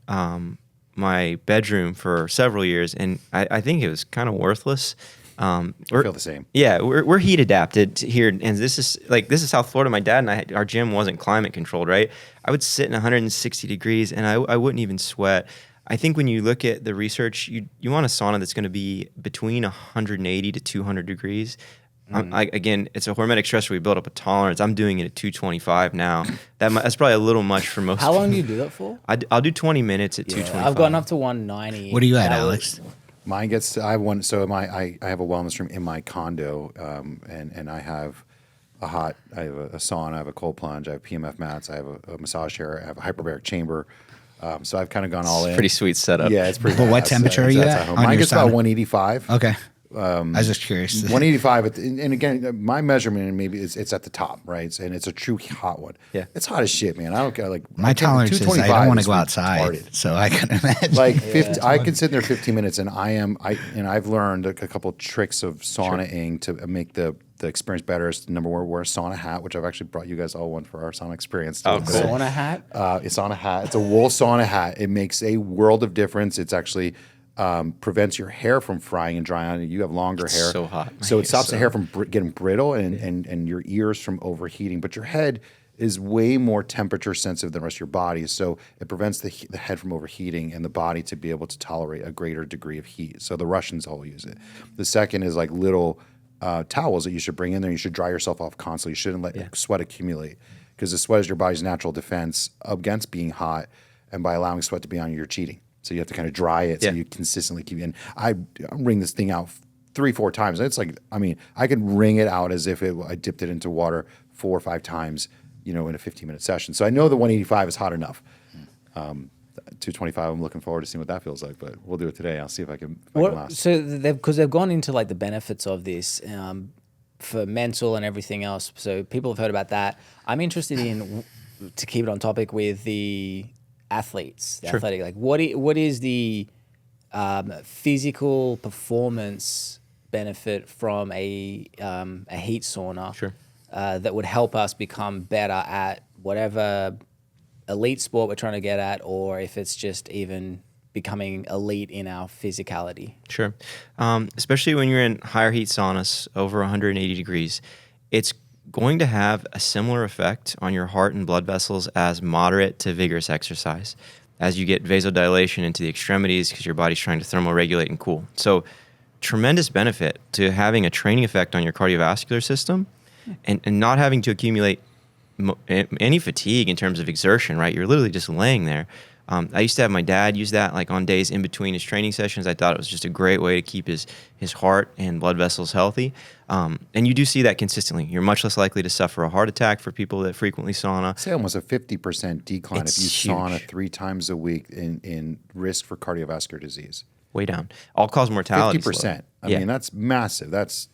my bedroom for several years, and I think it was kind of worthless. I feel the same. Yeah, we're heat adapted here, and this is South Florida. My dad and I, our gym wasn't climate controlled, right? I would sit in 160 degrees, and I wouldn't even sweat. I think when you look at the research, you want a sauna that's going to be between 180 to 200 degrees. Again, it's a hormetic stressor. We build up a tolerance. I'm doing it at 225 now. That's probably a little much for most How people. long do you do that for? I'll do 20 minutes at 225. I've gotten up to 190. What are you at, Alex? Mine gets. I have one. So I have a wellness room in my condo, and I have I have a sauna, I have a cold plunge, I have PMF mats, I have a massage chair, I have a hyperbaric chamber. So I've kind of gone all in. Pretty sweet setup. Yeah, it's pretty. But what badass. temperature are you That's at home. on Mine your gets about sauna? 185. Okay. I was just curious. 185, and again, my measurement maybe it's at the top, right? And it's a true hot one. Yeah. It's hot as shit, man. I don't care. Like My tolerance is I don't want to go outside, retarded. so I can imagine. Like 50, I can sit there 15 minutes, and I've learned a couple tricks of saunaing to make the experience better. Is number one, wear a sauna hat, which I've actually brought you guys all one for our sauna experience. Oh, cool. Sauna hat? It's on a hat. It's a wool sauna hat. It makes a world of difference. It's actually prevents your hair from frying and drying on. You have longer hair. So hot. So it stops the hair from getting brittle and your ears from overheating. But your head is way more temperature sensitive than the rest of your body. So it prevents the head from overheating and the body to be able to tolerate a greater degree of heat. So the Russians all use it. The second is like little towels that you should bring in there. You should dry yourself off constantly. You shouldn't let sweat accumulate, because the sweat is your body's natural defense against being hot. And by allowing sweat to be on you, you're cheating. So you have to kind of dry it so you consistently keep it in. I wring this thing out 3-4 times. It's like, I mean, I can wring it out as if I dipped it into water 4 or 5 times, in a 15-minute session. So I know the 185 is hot enough. 225, I'm looking forward to seeing what that feels like, but we'll do it today. I'll see if I can last. So because they've gone into like the benefits of this for mental and everything else. So people have heard about that. I'm interested in, to keep it on topic, with the athletes, the athletic, like what is the physical performance benefit from a heat sauna that would help us become better at whatever elite sport we're trying to get at, or if it's just even becoming elite in our physicality? Sure. Especially when you're in higher heat saunas over 180 degrees, it's going to have a similar effect on your heart and blood vessels as moderate to vigorous exercise, as you get vasodilation into the extremities because your body's trying to thermoregulate and cool. So tremendous benefit to having a training effect on your cardiovascular system and not having to accumulate any fatigue in terms of exertion, right? You're literally just laying there. I used to have my dad use that like on days in between his training sessions. I thought it was just a great way to keep his heart and blood vessels healthy. And you do see that consistently. You're much less likely to suffer a heart attack for people that frequently sauna. Say almost a 50% decline It's if you huge. sauna 3 times a week in risk for cardiovascular disease. Way down. All-cause mortality. 50%. I Yeah. mean, that's massive. It's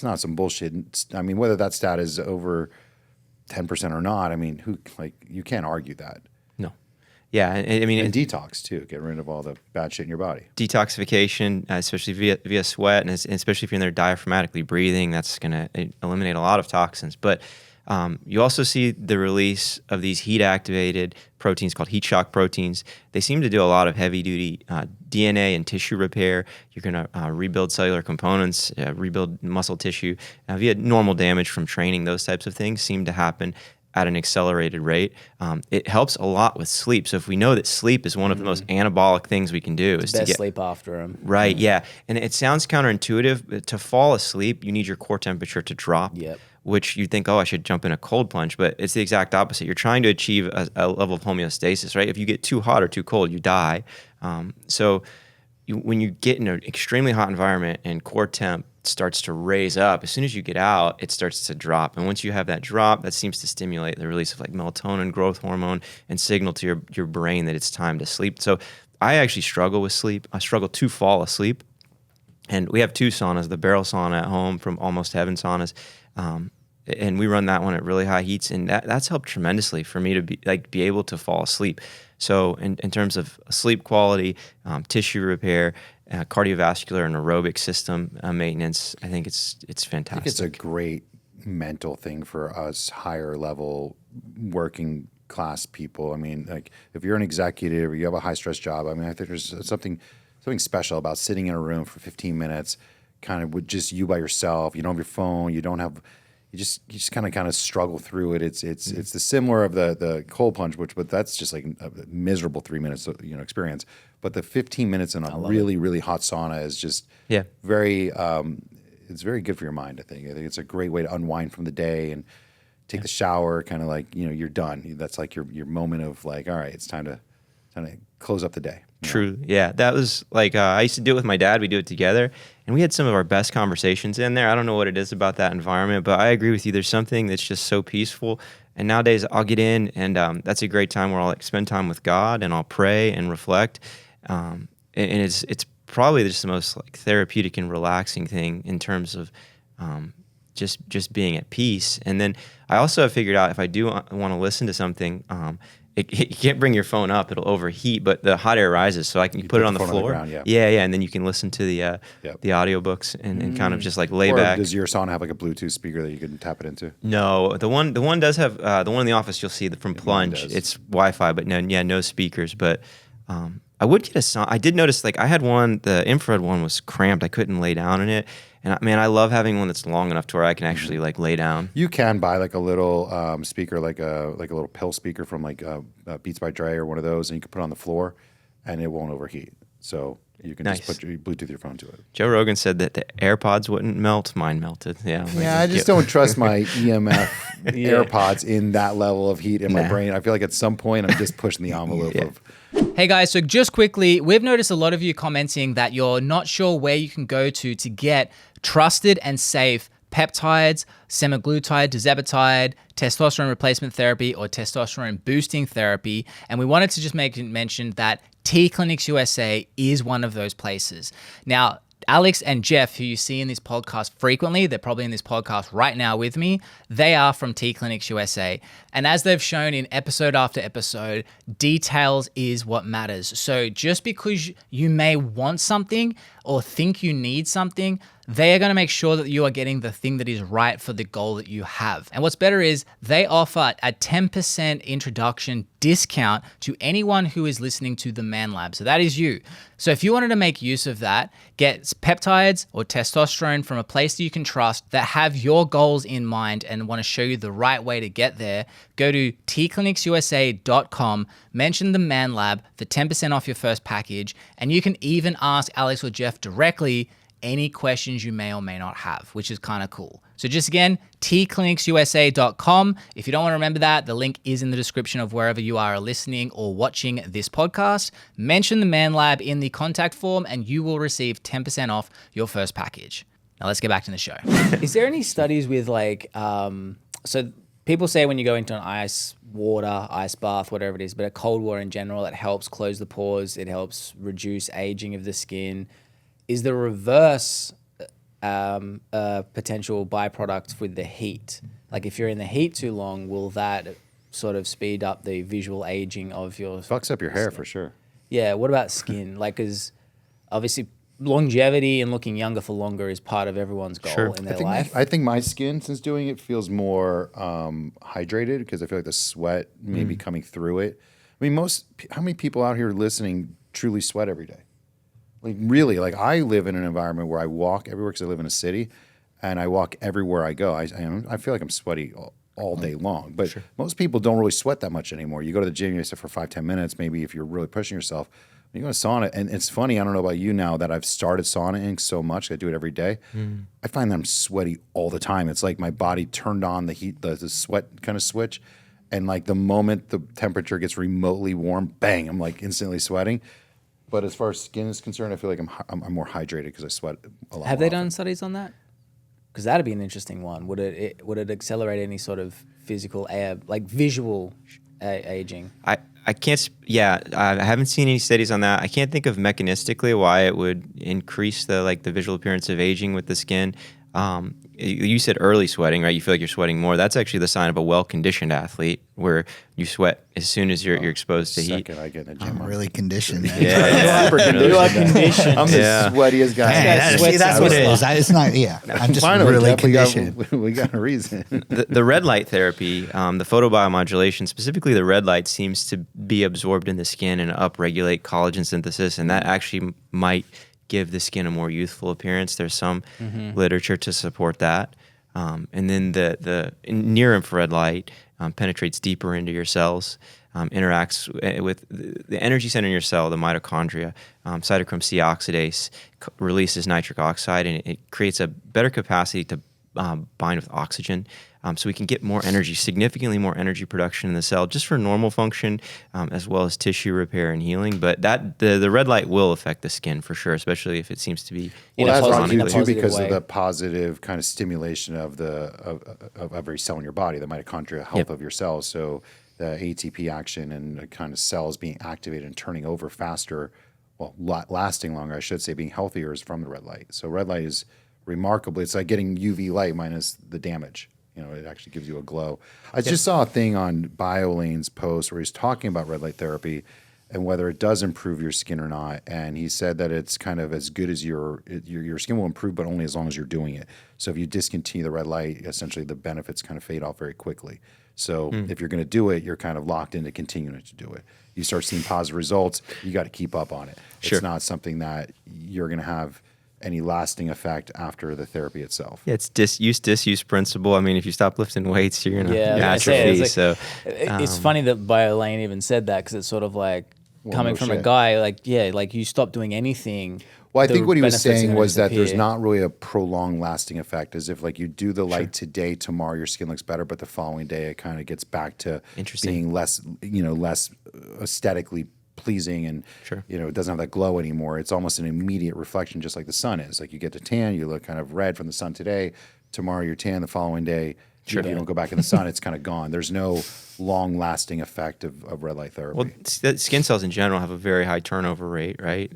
not some bullshit. I mean, whether that stat is over 10% or not, I mean, you can't argue that. No. Yeah, I mean, And detox too, get rid of all the bad shit in your body. detoxification, especially via sweat, and especially if you're in there diaphragmatically breathing, that's going to eliminate a lot of toxins. But you also see the release of these heat-activated proteins called heat shock proteins. They seem to do a lot of heavy-duty DNA and tissue repair. You're going to rebuild cellular components, rebuild muscle tissue. Via normal damage from training, those types of things seem to happen at an accelerated rate. It helps a lot with sleep. So if we know that sleep is one of the most anabolic things we can do is to Best get sleep after them. right. Yeah. And it sounds counterintuitive, but to fall asleep, you need your core temperature to drop, Yep. which you think, oh, I should jump in a cold plunge, but it's the exact opposite. You're trying to achieve a level of homeostasis, right? If you get too hot or too cold, you die. When you get in an extremely hot environment and core temp starts to raise up, as soon as you get out, it starts to drop. And once you have that drop, that seems to stimulate the release of like melatonin, growth hormone, and signal to your brain that it's time to sleep. So I actually struggle with sleep. I struggle to fall asleep. And we have 2 saunas, the barrel sauna at home from Almost Heaven Saunas. And we run that one at really high heats. And that's helped tremendously for me to be able to fall asleep. So in terms of sleep quality, tissue repair, cardiovascular and aerobic system maintenance, I think it's fantastic. I think it's a great mental thing for us higher level working class people. I mean, like if you're an executive or you have a high stress job, I mean, I think there's something special about sitting in a room for 15 minutes, kind of with just you by yourself. You don't have your phone. You don't have. You just kind of struggle through it. It's the similar of the cold plunge, but that's just like a miserable 3 minutes experience. But the 15 minutes in a really hot sauna is just very it's very good for your mind. I think it's a great way to unwind from the day and take the shower. Kind of like you're done. That's like your moment of like, all right, it's time to close up the day. True. Yeah. That was like, I used to do it with my dad. We do it together. And we had some of our best conversations in there. I don't know what it is about that environment, but I agree with you. There's something that's just so peaceful. And nowadays I'll get in and that's a great time where I'll like spend time with God and I'll pray and reflect. And it's probably just the most like therapeutic and relaxing thing in terms of just being at peace. And then I also have figured out if I do want to listen to something, you can't bring your phone up; it'll overheat. But the hot air rises, so you put it on the floor. On the ground, yeah, and then you can listen to the audiobooks and kind of just like lay or back. Does your sauna have like a Bluetooth speaker that you can tap it into? No, the one does have the one in the office. You'll see that from Plunge. does. It's Wi-Fi, but no speakers. But I would get a sauna. I did notice like I had one. The infrared one was cramped. I couldn't lay down in it. And man, I love having one that's long enough to where I can actually like lay down. You can buy like a little speaker, like a little pill speaker from like Beats by Dre or one of those, and you can put it on the floor, and it won't overheat. So you can just put your Bluetooth your phone to it. Joe Rogan said that the AirPods wouldn't melt. Mine melted. Yeah. I just don't trust my EMF AirPods in that level of heat in my brain. I feel like at some point I'm just pushing the envelope of. Hey guys, so just quickly, we've noticed a lot of you commenting that you're not sure where you can go to get trusted and safe peptides, semaglutide, tirzepatide, testosterone replacement therapy, or testosterone boosting therapy. And we wanted to just make mention that T Clinics USA is one of those places. Now, Alex and Jeff, who you see in this podcast frequently, they're probably in this podcast right now with me, they are from T Clinics USA. And as they've shown in episode after episode, details is what matters. So just because you may want something or think you need something, they are going to make sure that you are getting the thing that is right for the goal that you have. And what's better is they offer a 10% introduction discount to anyone who is listening to the ManLab. So that is you. So if you wanted to make use of that, get peptides or testosterone from a place that you can trust that have your goals in mind and want to show you the right way to get there, go to tclinicsusa.com, mention the ManLab for 10% off your first package, and you can even ask Alex or Jeff directly any questions you may or may not have, which is kind of cool. So just again, tclinicsusa.com. If you don't want to remember that, the link is in the description of wherever you are listening or watching this podcast. Mention the ManLab in the contact form and you will receive 10% off your first package. Now let's get back to the show. Is there any studies with like, so people say when you go into an ice bath, whatever it is, but a cold water in general, it helps close the pores. It helps reduce aging of the skin. Is the reverse a potential byproduct with the heat? Like if you're in the heat too long, will that sort of speed up the visual aging of your Fucks up your hair skin? for sure. Yeah. What about skin? Like, because obviously longevity and looking younger for longer is part of everyone's goal in their life. I think my skin, since doing it, feels more hydrated because I feel like the sweat may be coming through it. I mean, how many people out here listening truly sweat every day? Like really, like I live in an environment where I walk everywhere because I live in a city, and I walk everywhere I go. I feel like I'm sweaty all day long. But most people don't really sweat that much anymore. You go to the gym, you sit for 5-10 minutes, maybe if you're really pushing yourself. When you go to sauna, and it's funny, I don't know about you now that I've started saunaing so much, I do it every day. I find that I'm sweaty all the time. It's like my body turned on the heat, the sweat kind of switch. And like the moment the temperature gets remotely warm, bang, I'm like instantly sweating. But as far as skin is concerned, I feel like I'm more hydrated because I sweat a lot. Have they done studies on that? Because that'd be an interesting one. Would it accelerate any sort of physical, like visual aging? I can't. I haven't seen any studies on that. I can't think of mechanistically why it would increase the visual appearance of aging with the skin. You said early sweating, right? You feel like you're sweating more. That's actually the sign of a well-conditioned athlete, where you sweat as soon as you're exposed to heat. I get in the gym. I'm really conditioned. Man. Yeah, You are conditioned. I'm the sweatiest guy. Hey, that's what it is. It's not. Yeah, I'm just Finally, really Jeff, conditioned. we got a reason. The red light therapy, the photobiomodulation, specifically the red light, seems to be absorbed in the skin and upregulate collagen synthesis, and that actually might give the skin a more youthful appearance. There's some literature to support that. And then the near infrared light penetrates deeper into your cells, interacts with the energy center in your cell, the mitochondria. Cytochrome C oxidase releases nitric oxide, and it creates a better capacity to bind with oxygen. So we can get more energy, significantly more energy production in the cell, just for normal function, as well as tissue repair and healing. But that the red light will affect the skin for sure, especially if it seems to be That's right chronically. too, because of the positive kind of stimulation of every cell in your body, the mitochondria health of your cells. So the ATP action and the kind of cells being activated and turning over faster, well, lasting longer, I should say, being healthier is from the red light. So red light is remarkably, it's like getting UV light minus the damage. You know, it actually gives you a glow. I just saw a thing on BioLane's post where he's talking about red light therapy and whether it does improve your skin or not. And he said that it's kind of as good as your skin will improve, but only as long as you're doing it. So if you discontinue the red light, essentially the benefits kind of fade off very quickly. So if you're going to do it, you're kind of locked into continuing to do it. You start seeing positive results, you got to keep up on it. Sure. It's not something that you're going to have any lasting effect after the therapy itself. Yeah, it's disuse principle. I mean, if you stop lifting weights, you're gonna I was gonna atrophy. say, it's funny that BioLane even said that, because it's sort of like coming from a shit. guy like you stop doing anything. Well, I the think what he was benefits are saying gonna was that there's disappear. not really a prolonged lasting effect, as if like you do the light today, tomorrow your skin looks better, but the following day it kind of gets back to being less aesthetically pleasing, and it doesn't have that glow anymore. It's almost an immediate reflection, just like the sun is. Like you get to tan, you look kind of red from the sun today, tomorrow you're tan, the following day if you don't go back in the sun, it's kind of gone. There's no long lasting effect of red light therapy. Well, skin cells in general have a very high turnover rate, right?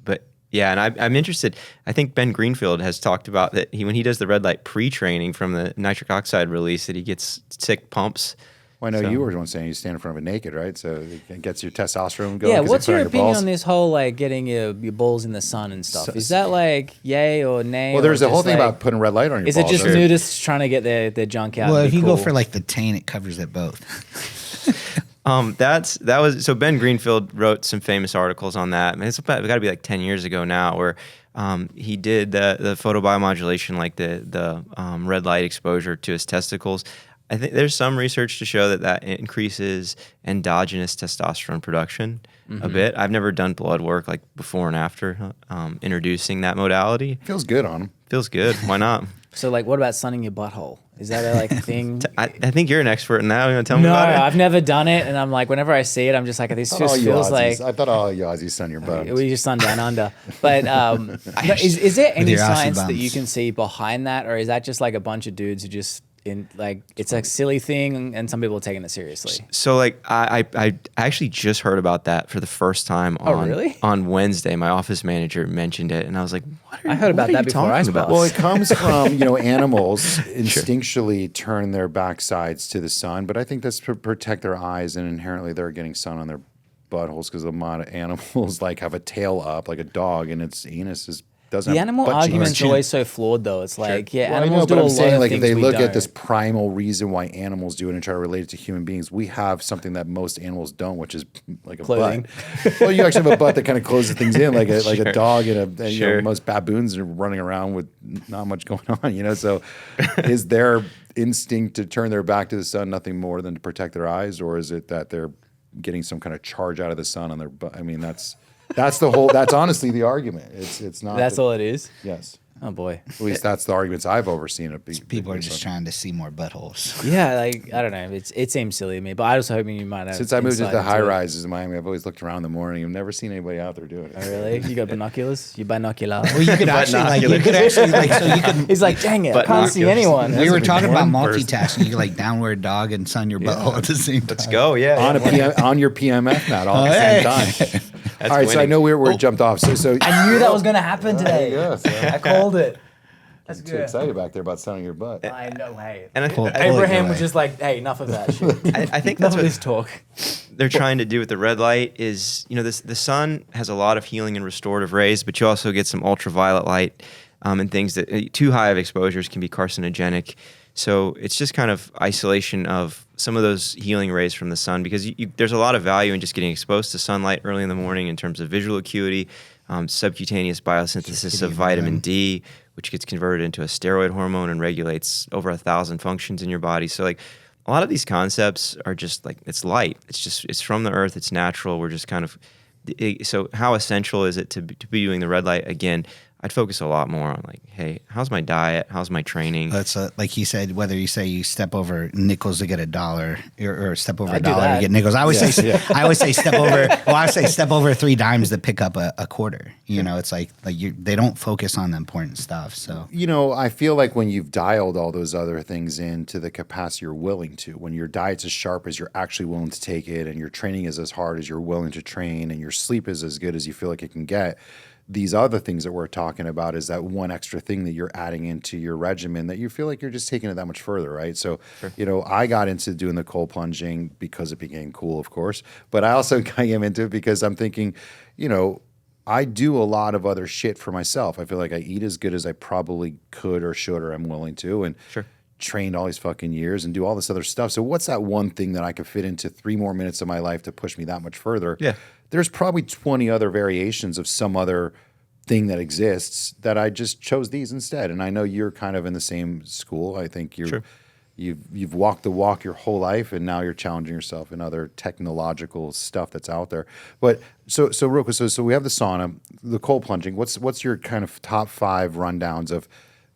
But yeah, and I'm interested. I think Ben Greenfield has talked about that when he does the red light pre-training from the nitric oxide release, that he gets sick pumps. Well, I know you were the one saying you stand in front of it naked, right? So it gets your testosterone going. Yeah, 'cause what's you put your on opinion balls. on this whole like getting your balls in the sun and stuff? Is that like yay or nay? Well, there's or a whole just, thing like, about putting red light on your Is balls. it just right? nudists trying to get their junk out? Well, and if be you cool? go for like the tan, it covers it both. So Ben Greenfield wrote some famous articles on that. I mean, it's got to be like 10 years ago now, where he did the photobiomodulation, like the red light exposure to his testicles. I think there's some research to show that increases endogenous testosterone production a bit. I've never done blood work like before and after introducing that modality. Feels good on them. Feels good. Why not? So like, what about sunning your butthole? Is that a thing? I think you're an expert in that. You want to tell me No, about it? I've never done it, and I'm like, whenever I see it, I'm just like, this just feels like I thought all you Aussies sun your butt. we just sun down under. But is there any your Aussie science that bums. you can see behind that, or is that just like a bunch of dudes who just it's a silly thing, and some people are taking it seriously? So like I actually just heard about that for the first time on Wednesday. My office manager mentioned it, and I was like, I heard about that before I spoke. Well, it comes from, animals instinctually turn their backsides to the sun, but I think that's to protect their eyes, and inherently they're getting sun on their buttholes because a lot of animals like have a tail up like a dog, and its anus doesn't The have animal butt cheeks. argument's always so flawed, though. It's like, Well, I animals know, do but a I'm lot saying, of like, things if they we look don't. at this primal reason why animals do it and try to relate it to human beings, we have something that most animals don't, which is like a Clothing. butt. Well, you actually have a butt that kind of closes things in, like a dog, and Sure. most baboons are running around with not much going on. So, is their instinct to turn their back to the sun nothing more than to protect their eyes, or is it that they're getting some kind of charge out of the sun on their butt? I mean, that's the whole. That's honestly the argument. It's not. That's all it is. Yes. Oh boy. At least that's the arguments I've overseen. People are just trying to see more buttholes. Yeah, like I don't know. It seems silly to me, but I was hoping you might have. Since I moved insight into high into it. rises in Miami, I've always looked around in the morning. I've never seen anybody out there doing it. Oh, really? You got binoculars? You binocular? Well, you could actually so you could. He's like, dang it, I can't see Binoculars. anyone. We were That's a talking big about one person. multitasking. You could like downward dog and sun your butthole at the same time. Let's go. Yeah. On your PMF mat all at the same time. That's All right, so I winning. know we're jumped off. So I knew that was gonna happen today. Yes, I called it. That's too good. excited back there about sunning your butt. I know. Hey, And Abraham was just like, "Hey, enough of that shit. I think Enough that's of what this talk." they're trying to do with the red light is, the sun has a lot of healing and restorative rays, but you also get some ultraviolet light and things that too high of exposures can be carcinogenic. So it's just kind of isolation of some of those healing rays from the sun, because there's a lot of value in just getting exposed to sunlight early in the morning in terms of visual acuity, subcutaneous biosynthesis of vitamin D, which gets converted into a steroid hormone and regulates over 1,000 functions in your body. So like a lot of these concepts are just like, it's light. It's from the earth. It's natural. We're just kind of, so how essential is it to be doing the red light? Again, I'd focus a lot more on like, hey, how's my diet? How's my training? That's like he said, whether you say you step over nickels to get $1 or step over I do $1 that. to get nickels. I always say I always say step over. Well, I say step over 3 dimes to pick up a quarter. It's like they don't focus on the important stuff. So I feel like when you've dialed all those other things into the capacity you're willing to, when your diet's as sharp as you're actually willing to take it, and your training is as hard as you're willing to train, and your sleep is as good as you feel like it can get, these other things that we're talking about is that one extra thing that you're adding into your regimen that you feel like you're just taking it that much further, right? So, I got into doing the cold plunging because it became cool, of course, but I also came into it because I'm thinking, I do a lot of other shit for myself. I feel like I eat as good as I probably could or should or I'm willing to, and trained all these fucking years and do all this other stuff. So what's that one thing that I could fit into 3 more minutes of my life to push me that much further? Yeah. There's probably 20 other variations of some other thing that exists that I just chose these instead. And I know you're kind of in the same school. I think you've walked the walk your whole life, and now you're challenging yourself in other technological stuff that's out there. But so real quick, so we have the sauna, the cold plunging. What's your kind of top 5 rundowns of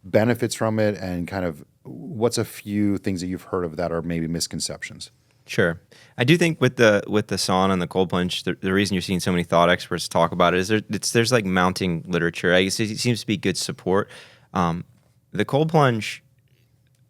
benefits from it, and kind of what's a few things that you've heard of that are maybe misconceptions? Sure. I do think with the sauna and the cold plunge, the reason you're seeing so many thought experts talk about it is there's like mounting literature. I guess it seems to be good support. The cold plunge,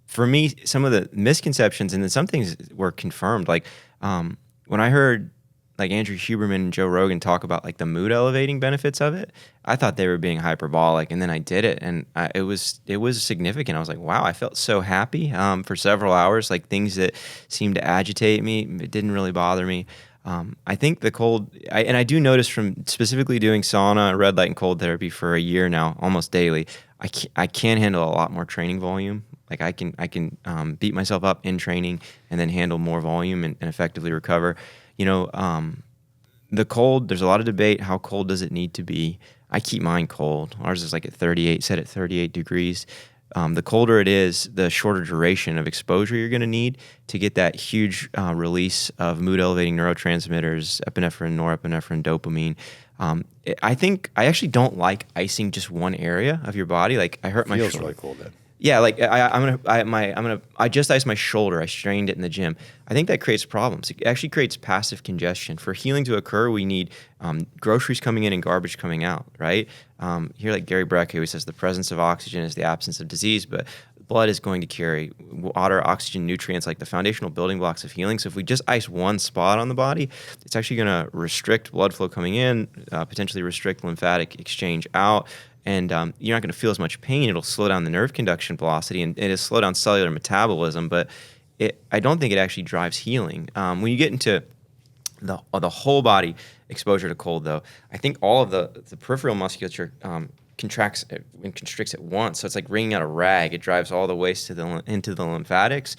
for me, some of the misconceptions and then some things were confirmed. Like when I heard like Andrew Huberman and Joe Rogan talk about like the mood elevating benefits of it, I thought they were being hyperbolic, and then I did it, and it was significant. I was like, wow, I felt so happy for several hours. Like things that seemed to agitate me, it didn't really bother me. I think the cold, and I do notice from specifically doing sauna, red light, and cold therapy for a year now, almost daily, I can handle a lot more training volume. Like I can beat myself up in training and then handle more volume and effectively recover. The cold, there's a lot of debate. How cold does it need to be? I keep mine cold. Ours is like at 38, set at 38 degrees. The colder it is, the shorter duration of exposure you're going to need to get that huge release of mood-elevating neurotransmitters, epinephrine, norepinephrine, dopamine. I actually don't like icing just one area of your body. Like I hurt my Feels shoulder. really cool then. Yeah, like I just iced my shoulder. I strained it in the gym. I think that creates problems. It actually creates passive congestion. For healing to occur, we need groceries coming in and garbage coming out, right? Here, like Gary Breck, who says the presence of oxygen is the absence of disease, but blood is going to carry water, oxygen, nutrients, like the foundational building blocks of healing. So if we just ice one spot on the body, it's actually going to restrict blood flow coming in, potentially restrict lymphatic exchange out. And you're not going to feel as much pain. It'll slow down the nerve conduction velocity, and it'll slow down cellular metabolism. But I don't think it actually drives healing. When you get into the whole body exposure to cold, though, I think all of the peripheral musculature contracts and constricts at once. So it's like wringing out a rag. It drives all the waste into the lymphatics.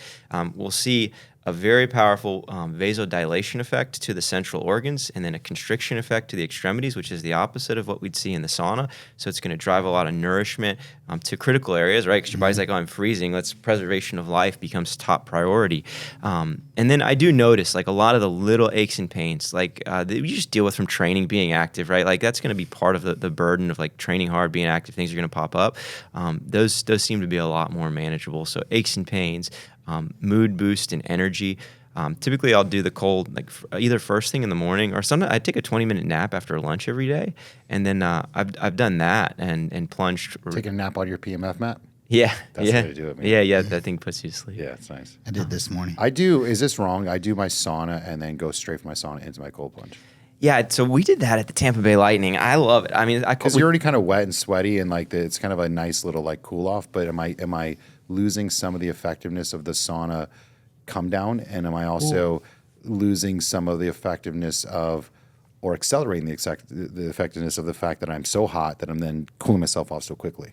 We'll see a very powerful vasodilation effect to the central organs, and then a constriction effect to the extremities, which is the opposite of what we'd see in the sauna. So it's going to drive a lot of nourishment to critical areas, right? Because your body's like, oh, I'm freezing. Preservation of life becomes top priority. And then I do notice like a lot of the little aches and pains, like that you just deal with from training, being active, right? Like that's going to be part of the burden of like training hard, being active. Things are going to pop up. Those seem to be a lot more manageable. So aches and pains. Mood boost and energy. Typically, I'll do the cold like either first thing in the morning, or sometimes I take a 20-minute nap after lunch every day, and then I've done that and plunged. Take a nap on your PMF mat. Yeah, That's the way to do it, man. Yeah. That thing puts you to sleep. Yeah, it's nice. I did this morning. I do. Is this wrong? I do my sauna and then go straight from my sauna into my cold plunge. Yeah, so we did that at the Tampa Bay Lightning. I love it. I mean, Because you're already kind of wet and sweaty, and like it's kind of a nice little like cool off. But am I losing some of the effectiveness of the sauna come down, and am I also losing some of the effectiveness of, or accelerating the effectiveness of the fact that I'm so hot that I'm then cooling myself off so quickly?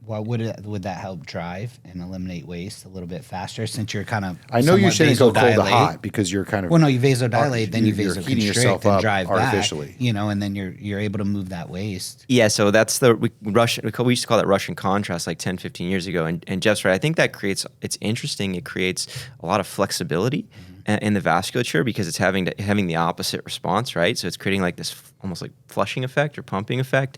Well, would that help drive and eliminate waste a little bit faster, since you're kind of? I know you somewhat shouldn't go cold to vasodilate? hot because you're kind of. Well, no, you vasodilate, then you you're heating vasoconstrict yourself and up drive artificially. back. And then you're able to move that waste. Yeah, so that's we used to call that Russian contrast like 10, 15 years ago. And Jeff's right. I think that it's interesting. It creates a lot of flexibility in the vasculature because it's having the opposite response, right? So it's creating like this almost like flushing effect or pumping effect.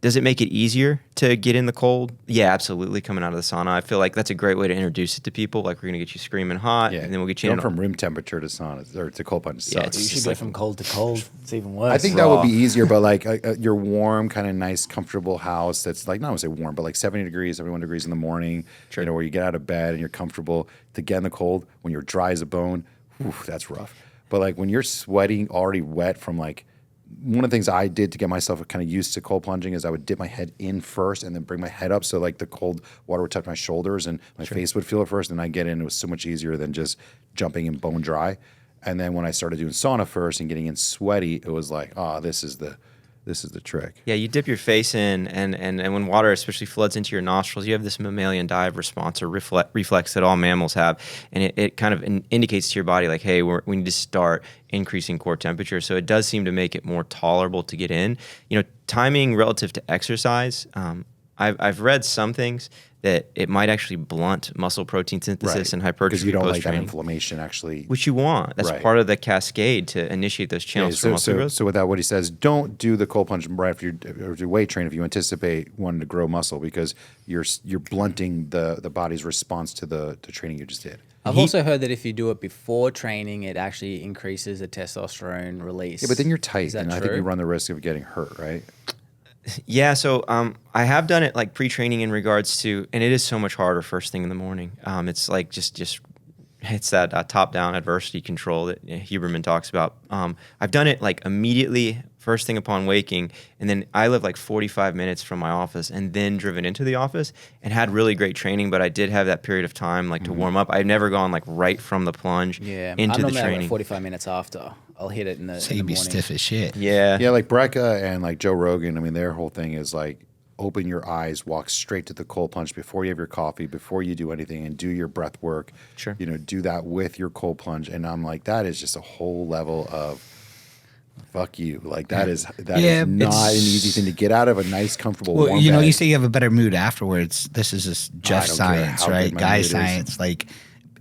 Does it make it easier to get in the cold? Yeah, absolutely. Coming out of the sauna, I feel like that's a great way to introduce it to people. Like we're gonna get you screaming hot, and then we'll get you going from room temperature to sauna or to cold plunge. Yeah, sucks. You should go from cold to cold. It's even worse. I think that would be easier, but like your warm, kind of nice, comfortable house that's like, not I would say warm, but like 70 degrees, 71 degrees in the morning, where you get out of bed and you're comfortable. To get in the cold, when you're dry as a bone, that's rough. But like when you're sweating, already wet from like, one of the things I did to get myself kind of used to cold plunging is I would dip my head in first and then bring my head up so like the cold water would touch my shoulders and my face would feel it first, and I get in. It was so much easier than just jumping in bone dry. And then when I started doing sauna first and getting in sweaty, it was like, this is the trick. Yeah, you dip your face in, and when water especially floods into your nostrils, you have this mammalian dive response or reflex that all mammals have, and it kind of indicates to your body like, hey, we need to start increasing core temperature. So it does seem to make it more tolerable to get in. Timing relative to exercise. I've read some things that it might actually blunt muscle protein synthesis and hypertrophy because you don't like that post-training, inflammation actually. which you want. That's part of the cascade to initiate those channels for muscle growth. So with that, what he says, don't do the cold plunge right after your weight train if you anticipate wanting to grow muscle, because you're blunting the body's response to the training you just did. I've also heard that if you do it before training, it actually increases the testosterone release. Yeah, but then you're tight, and I think true? you run the risk of getting hurt, right? Yeah, so I have done it like pre-training in regards to, and it is so much harder first thing in the morning. It's like just it's that top-down adversity control that Huberman talks about. I've done it like immediately first thing upon waking, and then I live like 45 minutes from my office, and then driven into the office and had really great training. But I did have that period of time like to warm up. I've never gone like right from the plunge into the training. Like 45 minutes after. I'll hit it in the So you'd be morning. stiff as shit. Yeah, like Brecca and like Joe Rogan. I mean, their whole thing is like, open your eyes, walk straight to the cold plunge before you have your coffee, before you do anything, and do your breath work. Sure. Do that with your cold plunge. And I'm like, that is just a whole level of fuck you. Like that is not an easy thing to get out of. A nice, comfortable, Well, warm you know, bed. you say you have a better mood afterwards. This is just I don't care science, how right? good my Guy mood is. science. Like,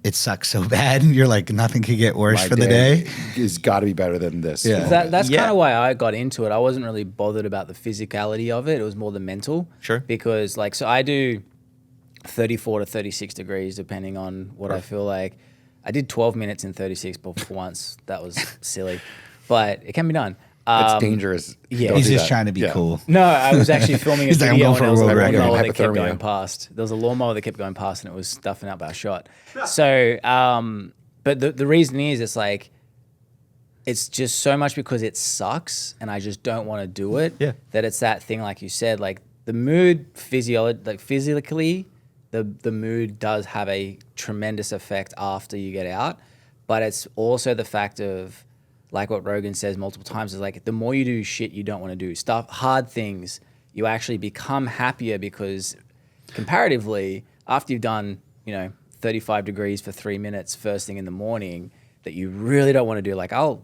it sucks so bad. You're like, nothing could get worse My for the day. has got to be better than this. Yeah. That's Yeah. kind of why I got into it. I wasn't really bothered about the physicality of it. It was more the mental. Sure. Because like, so I do 34 to 36 degrees depending on what I feel like. I did 12 minutes in 36 for once. That was silly, but it can be done. It's dangerous. yeah. Don't He's do just that. trying to be Yeah. cool. No, I was actually filming a He's like, I'm video going for and a there was a world record. lawnmower that kept Hypothermia. going past. There was a lawnmower that kept going past and it was stuffing up our shot. So, but the reason is it's like, it's just so much because it sucks and I just don't want to do it. Yeah. That it's that thing, like you said, like the mood physically, the mood does have a tremendous effect after you get out. But it's also the fact of, like what Rogan says multiple times, is like the more you do shit you don't want to do, stuff, hard things, you actually become happier because comparatively, after you've done, 35 degrees for 3 minutes first thing in the morning that you really don't want to do. Like I'll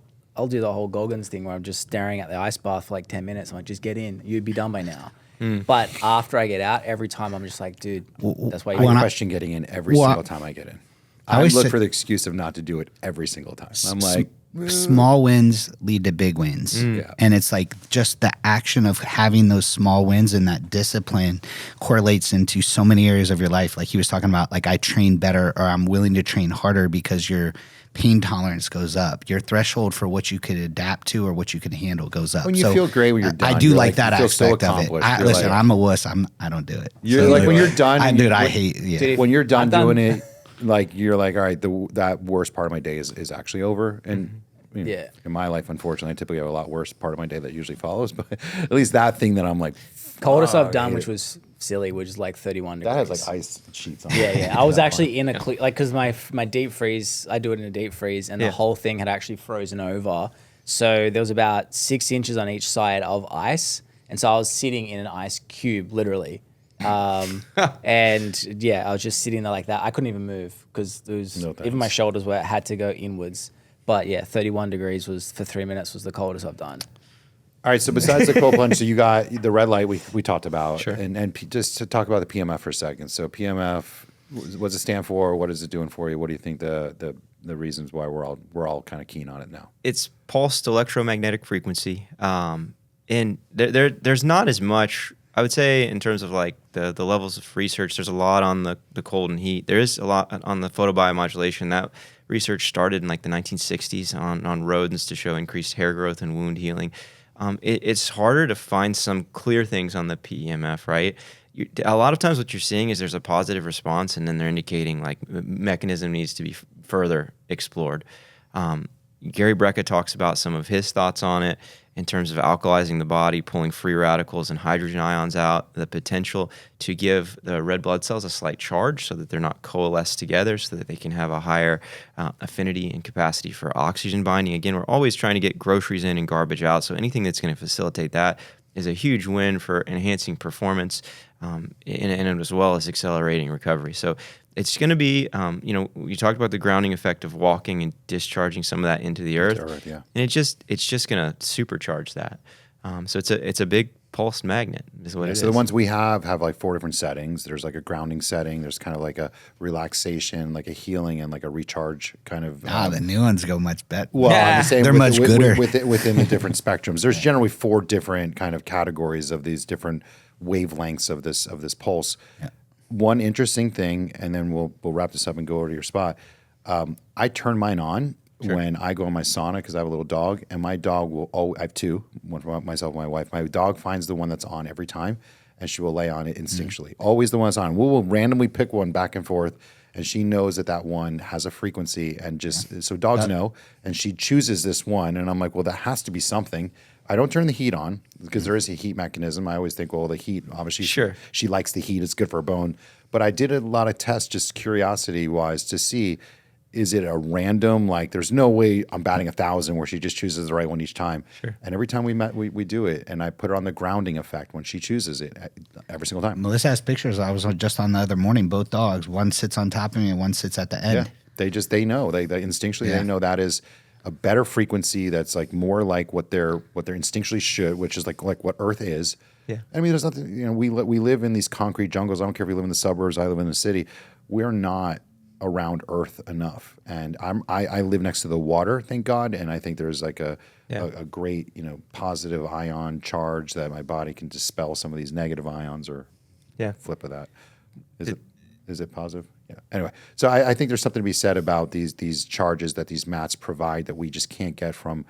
do the whole Goggins thing where I'm just staring at the ice bath for like 10 minutes. I'm like, just get in. You'd be done by now. But after I get out, every time I'm just like, dude, that's why I you question getting in every Well, single time I get in. I always look say- for the excuse of not to do it every single time. I'm like, Small wins lead to big wins. Yeah. And it's like just the action of having those small wins and that discipline correlates into so many areas of your life. Like he was talking about, like I train better or I'm willing to train harder because your pain tolerance goes up. Your threshold for what you could adapt to or what you can handle goes up. when you feel great when you're done. I do you're like that you feel so aspect of it. accomplished. You're Listen, like- I'm a wuss. I don't do it. You're like when you're done. I and dude, you- I when- hate. Yeah. Dude, when you're done I've done- doing it, like you're like, all right, that worst part of my day is actually over. And Yeah. in my life, unfortunately, I typically have a lot worse part of my day that usually follows. But at least that thing that I'm like, coldest fuck, I've done, I hate which it. was silly, which is like 31 degrees. That has like ice sheets on it. Yeah, yeah. I was actually in a because my deep freeze, I do it in a deep freeze, and the Yeah. whole thing had actually frozen over. So there was about 6 inches on each side of ice, and so I was sitting in an ice cube, literally. And yeah, I was just sitting there like that. I couldn't even move because No thanks. even my shoulders had to go inwards. But yeah, 31 degrees was for 3 minutes was the coldest I've done. All right. So besides the cold plunge, so you got the red light we talked about, Sure. and just to talk about the PMF for a second. So PMF, what does it stand for? What is it doing for you? What do you think the reasons why we're all kind of keen on it now? It's pulsed electromagnetic frequency, and there's not as much, I would say, in terms of like the levels of research. There's a lot on the cold and heat. There is a lot on the photobiomodulation. That research started in like the 1960s on rodents to show increased hair growth and wound healing. It's harder to find some clear things on the PEMF, right? A lot of times what you're seeing is there's a positive response, and then they're indicating like mechanism needs to be further explored. Gary Brecka talks about some of his thoughts on it in terms of alkalizing the body, pulling free radicals and hydrogen ions out, the potential to give the red blood cells a slight charge so that they're not coalesced together, so that they can have a higher affinity and capacity for oxygen binding. Again, we're always trying to get groceries in and garbage out, so anything that's going to facilitate that is a huge win for enhancing performance and as well as accelerating recovery. So it's going to be, you talked about the grounding effect of walking and discharging some of that into the earth, earth, yeah. and it's just going to supercharge that. So it's a big pulsed magnet, is what it is. So the ones we have like 4 different settings. There's like a grounding setting. There's kind of like a relaxation, like a healing, and like a recharge kind of. The new ones go much better. Well, I'm just saying They're much gooder. within the different spectrums. There's generally 4 different kind of categories of these different wavelengths of this pulse. Yeah. One interesting thing, and then we'll wrap this up and go over to your spot. I turn mine on when I go in my sauna because I have a little dog, and my dog will. I have 2, one for myself and my wife. My dog finds the one that's on every time, and she will lay on it instinctually. Always the one that's on. We will randomly pick one back and forth, and she knows that one has a frequency, and just so dogs know, and she chooses this one, and I'm like, well, that has to be something. I don't turn the heat on because there is a heat mechanism. I always think, well, the heat, obviously, Sure. she likes the heat. It's good for her bone. But I did a lot of tests, just curiosity-wise, to see, is it a random, like there's no way I'm batting 1,000 where she just chooses the right one each time. Sure. And every time we do it, and I put her on the grounding effect when she chooses it every single time. Melissa has pictures. I was just on the other morning. Both dogs. One sits on top of me and one sits at the end. Yeah, they know. They instinctually Yeah. they know that is a better frequency that's like more like what they're instinctually should, which is like what Earth is. Yeah. I mean, there's nothing. You know, we live in these concrete jungles. I don't care if you live in the suburbs. I live in the city. We're not around Earth enough, and I live next to the water, thank God, and I think there's like a great positive ion charge that my body can dispel some of these negative ions or flip of that. Is it positive? Yeah. Anyway, so I think there's something to be said about these charges that these mats provide that we just can't get from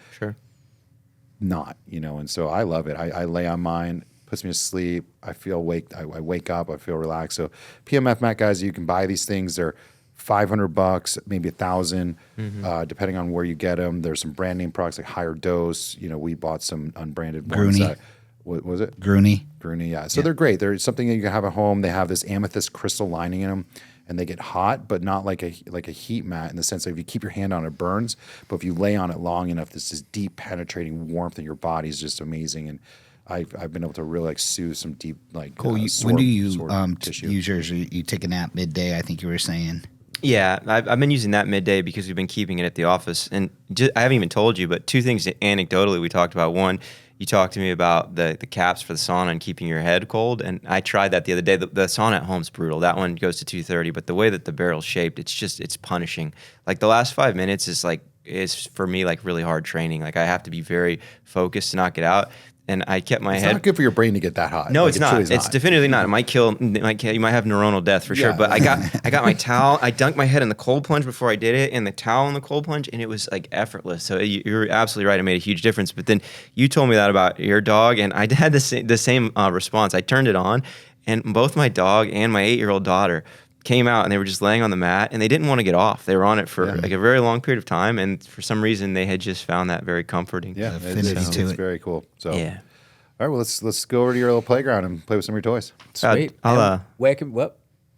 not, and so I love it. I lay on mine, puts me to sleep. I feel I wake up, I feel relaxed. So PMF mat guys, you can buy these things. They're $500, maybe $1,000, depending on where you get them. There's some brand name products like Higher Dose. We bought some unbranded ones. What was it? Grooney, yeah. So they're great. They're something that you can have at home. They have this amethyst crystal lining in them, and they get hot, but not like a heat mat in the sense that if you keep your hand on it, it burns. But if you lay on it long enough, this deep penetrating warmth in your body is just amazing. And I've been able to really like soothe some deep cool. When do you use yours? You take a nap midday, I think you were saying. Yeah, I've been using that midday because we've been keeping it at the office. And I haven't even told you, but two things anecdotally we talked about. One, you talked to me about the caps for the sauna and keeping your head cold. And I tried that the other day. The sauna at home's brutal. That one goes to 230, but the way that the barrel's shaped, it's punishing. Like the last 5 minutes is for me like really hard training. Like I have to be very focused to knock it out. And I kept my head. It's not good for your brain to get that hot. No, like, it's not. It's definitively not. It might kill. You might have neuronal death for sure. But I got my towel. I dunked my head in the cold plunge before I did it, and the towel in the cold plunge, and it was like effortless. So you're absolutely right. It made a huge difference. But then you told me that about your dog, and I had the same response. I turned it on, and both my dog and my 8-year-old daughter came out, and they were just laying on the mat, and they didn't want to get off. They were on it for like a very long period of time, and for some reason, they had just found that very comforting. Yeah, it's very cool. So yeah. All right, well, let's go over to your little playground and play with some of your toys. Sweet. Where can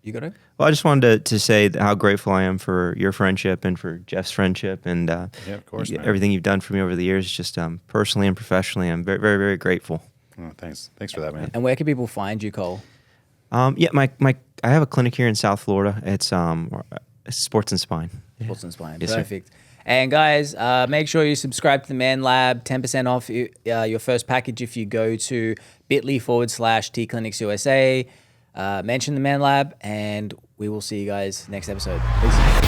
you go to? Well, I just wanted to say how grateful I am for your friendship and for Jeff's friendship and of course, everything you've done for me over the years. Just personally and professionally, I'm very, very, very grateful. Oh, thanks for that, man. And where can people find you, Cole? I have a clinic here in South Florida. It's Sports and Spine. Sports and Spine. Yes, Perfect. Sir. And guys, make sure you subscribe to the ManLab. 10% off your first package if you go to bit.ly/TClinicsUSA. Mention the ManLab, and we will see you guys next episode. Peace.